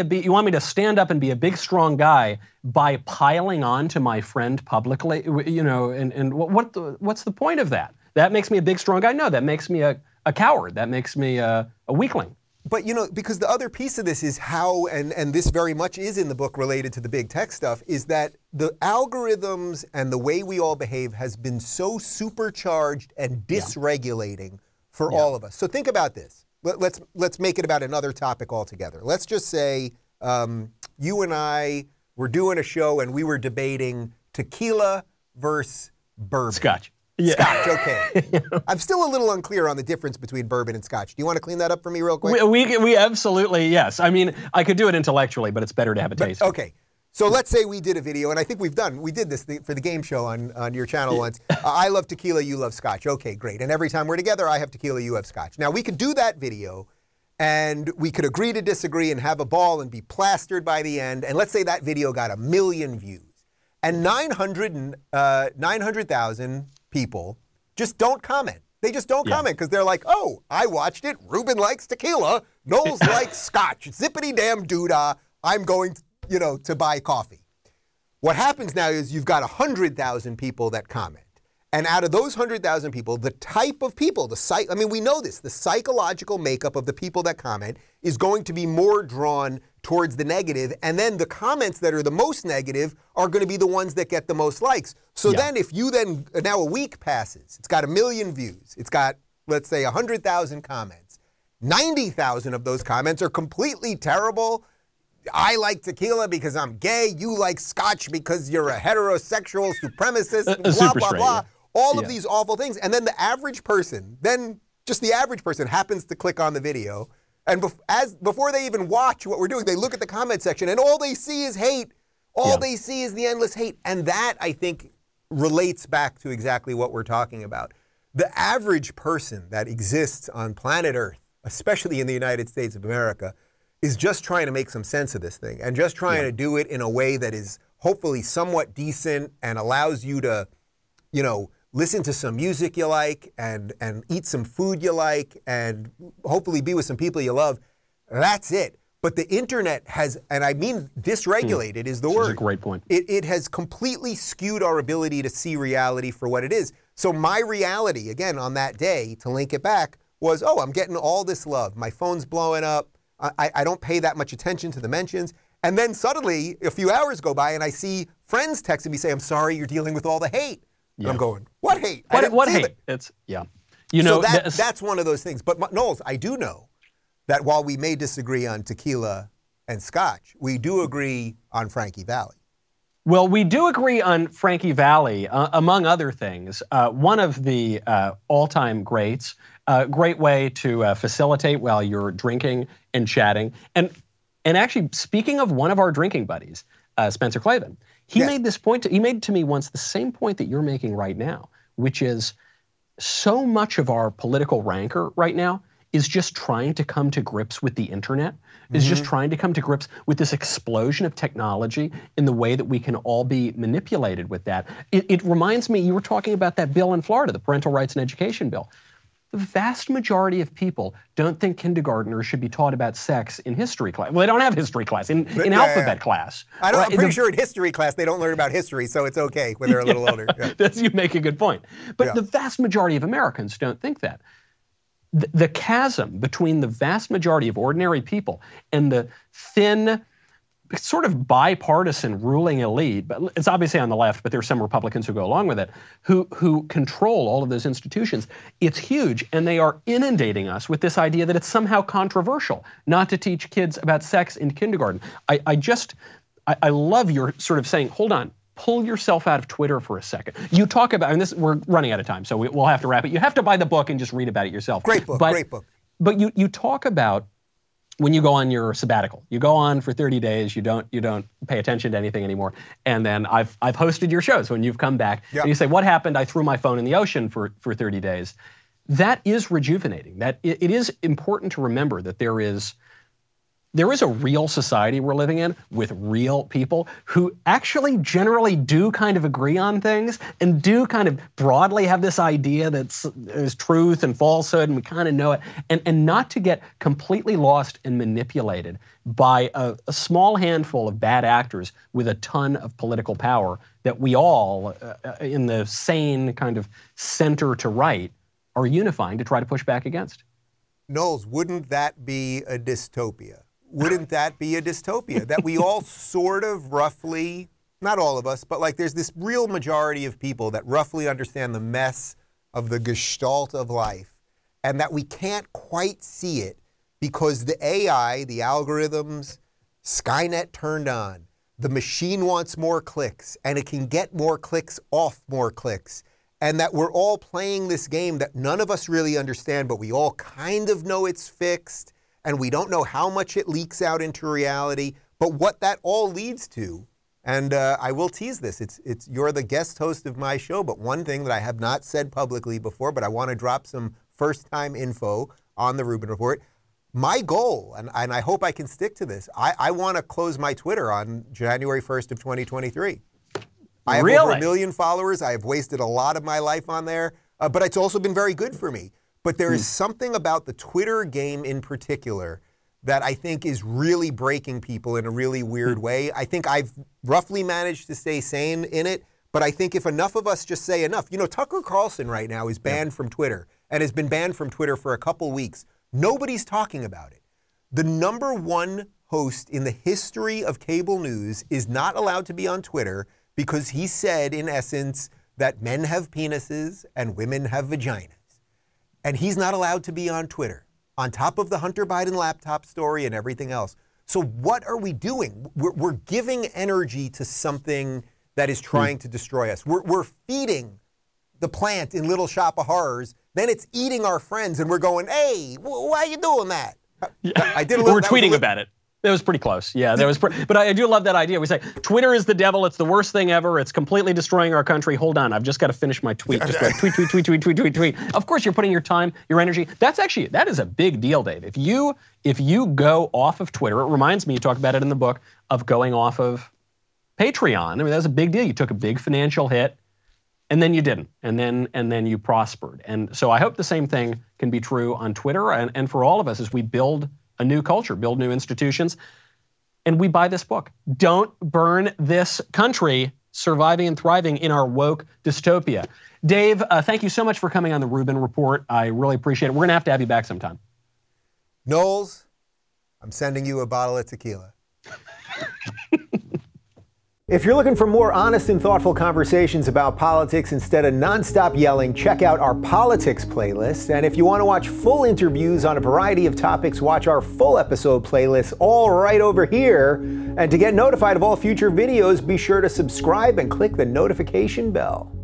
to stand up and be a big, strong guy by piling on to my friend publicly? And what's the point of that? That makes me a big, strong guy? No, that makes me a coward. That makes me a weakling. But because the other piece of this is how, and this very much is in the book related to the big tech stuff, is that the algorithms and the way we all behave has been so supercharged and dysregulating for all of us. So think about this. Let's make it about another topic altogether. Let's just say you and I were doing a show and we were debating tequila versus bourbon. Scotch. Yeah. Scotch, okay. I'm still a little unclear on the difference between bourbon and Scotch. Do you want to clean that up for me real quick? We absolutely, yes. I mean, I could do it intellectually, but it's better to have a taste. Okay. So let's say we did a video, and I think we did this for the game show on your channel once. I love tequila, you love Scotch. Okay, great. And every time we're together, I have tequila, you have Scotch. Now, we could do that video, and we could agree to disagree and have a ball and be plastered by the end. And let's say that video got 1 million views. And 900,000 people just don't comment. They just don't comment because they're like, oh, I watched it. Rubin likes tequila. Knowles likes scotch. Zippity damn doodah. I'm going, to buy coffee. What happens now is you've got 100,000 people that comment. And out of those 100,000 people, the type of people, we know this, the psychological makeup of the people that comment is going to be more drawn towards the negative. And then the comments that are the most negative are going to be the ones that get the most likes. So then if you now a week passes, it's got 1 million views. It's got, let's say, 100,000 comments. 90,000 of those comments are completely terrible. I like tequila because I'm gay. You like scotch because you're a heterosexual supremacist, blah, blah, blah. All of these awful things. And then the average person, just the average person happens to click on the video. And before they even watch what we're doing, they look at the comment section and all they see is hate. All they see is the endless hate. And that, I think, relates back to exactly what we're talking about. The average person that exists on planet Earth, especially in the United States of America, is just trying to make some sense of this thing and just trying to do it in a way that is hopefully somewhat decent and allows you to, listen to some music you like and eat some food you like and hopefully be with some people you love. That's it. But the internet has, and I mean dysregulated is the word. That's a great point. It has completely skewed our ability to see reality for what it is. So my reality, again, on that day, to link it back, was, oh, I'm getting all this love. My phone's blowing up. I don't pay that much attention to the mentions. And then suddenly, a few hours go by and I see friends texting me say, I'm sorry you're dealing with all the hate. And I'm going, what hate? What hate? It's, So that's one of those things. But Knowles, I do know that while we may disagree on tequila and scotch, we do agree on Frankie Valli. Well, we do agree on Frankie Valli, among other things. One of the all-time greats, a great way to facilitate while you're drinking and chatting. And actually, speaking of one of our drinking buddies, Spencer Klavan, he made this point, he made to me once the same point that you're making right now, which is so much of our political rancor right now is just trying to come to grips with the internet, is just trying to come to grips with this explosion of technology in the way that we can all be manipulated with that. It reminds me, you were talking about that bill in Florida, the Parental Rights and Education Bill. The vast majority of people don't think kindergartners should be taught about sex in history class. Well, they don't have history class, in alphabet class. I'm pretty sure in history class they don't learn about history, so it's okay when they're a little older. You make a good point. But the vast majority of Americans don't think that. The chasm between the vast majority of ordinary people and the thin, sort of bipartisan ruling elite, but it's obviously on the left, but there's some Republicans who go along with it, who control all of those institutions. It's huge, and they are inundating us with this idea that it's somehow controversial not to teach kids about sex in kindergarten. I love your sort of saying, hold on, pull yourself out of Twitter for a second. You talk about, and we're running out of time, so we'll have to wrap it. You have to buy the book and just read about it yourself. Great book, great book. But you talk about when you go on your sabbatical, you go on for 30 days, you don't pay attention to anything anymore. And then I've hosted your shows when you've come back. And you say, what happened? I threw my phone in the ocean for 30 days. That is rejuvenating. That it is important to remember that there is a real society we're living in with real people who actually generally do kind of agree on things and do kind of broadly have this idea that there's truth and falsehood and we kind of know it, and not to get completely lost and manipulated by a small handful of bad actors with a ton of political power that we all, in the sane kind of center to right, are unifying to try to push back against. Knowles, wouldn't that be a dystopia? Wouldn't that be a dystopia? That we all sort of roughly, not all of us, but like there's this real majority of people that roughly understand the mess of the gestalt of life, and that we can't quite see it because the AI, the algorithms, Skynet turned on, the machine wants more clicks, and it can get more clicks off more clicks, and that we're all playing this game that none of us really understand, but we all kind of know it's fixed, and we don't know how much it leaks out into reality, but what that all leads to. And I will tease this. You're the guest host of my show, but one thing that I have not said publicly before, but I want to drop some first-time info on the Rubin Report. My goal, and I hope I can stick to this, I want to close my Twitter on January 1st of 2023. I have Really? over 1 million followers. I have wasted a lot of my life on there, but it's also been very good for me. But there is something about the Twitter game in particular that I think is really breaking people in a really weird way. I think I've roughly managed to stay sane in it, but I think if enough of us just say enough, you know, Tucker Carlson right now is banned from Twitter and has been banned from Twitter for a couple weeks. Nobody's talking about it. The #1 host in the history of cable news is not allowed to be on Twitter because he said, in essence, that men have penises and women have vaginas. And he's not allowed to be on Twitter, on top of the Hunter Biden laptop story and everything else. So what are we doing? We're giving energy to something that is trying to destroy us. We're feeding the plant in Little Shop of Horrors. Then it's eating our friends, and we're going, hey, why are you doing that? I did a little. We're tweeting about it. That was pretty close. Yeah, that was. But I do love that idea. We say Twitter is the devil. It's the worst thing ever. It's completely destroying our country. Hold on, I've just got to finish my tweet. Just like tweet. Of course, you're putting your time, your energy. That is a big deal, Dave. If you go off of Twitter, it reminds me. You talk about it in the book of going off of Patreon. I mean, that was a big deal. You took a big financial hit, and then you didn't, and then you prospered. And so I hope the same thing can be true on Twitter and for all of us as we build a new culture, build new institutions, and we buy this book. Don't burn this country, surviving and thriving in our woke dystopia. Dave, thank you so much for coming on the Rubin Report. I really appreciate it. We're gonna have you back sometime. Knowles, I'm sending you a bottle of tequila. If you're looking for more honest and thoughtful conversations about politics instead of nonstop yelling, check out our politics playlist. And if you want to watch full interviews on a variety of topics, watch our full episode playlist all right over here. And to get notified of all future videos, be sure to subscribe and click the notification bell.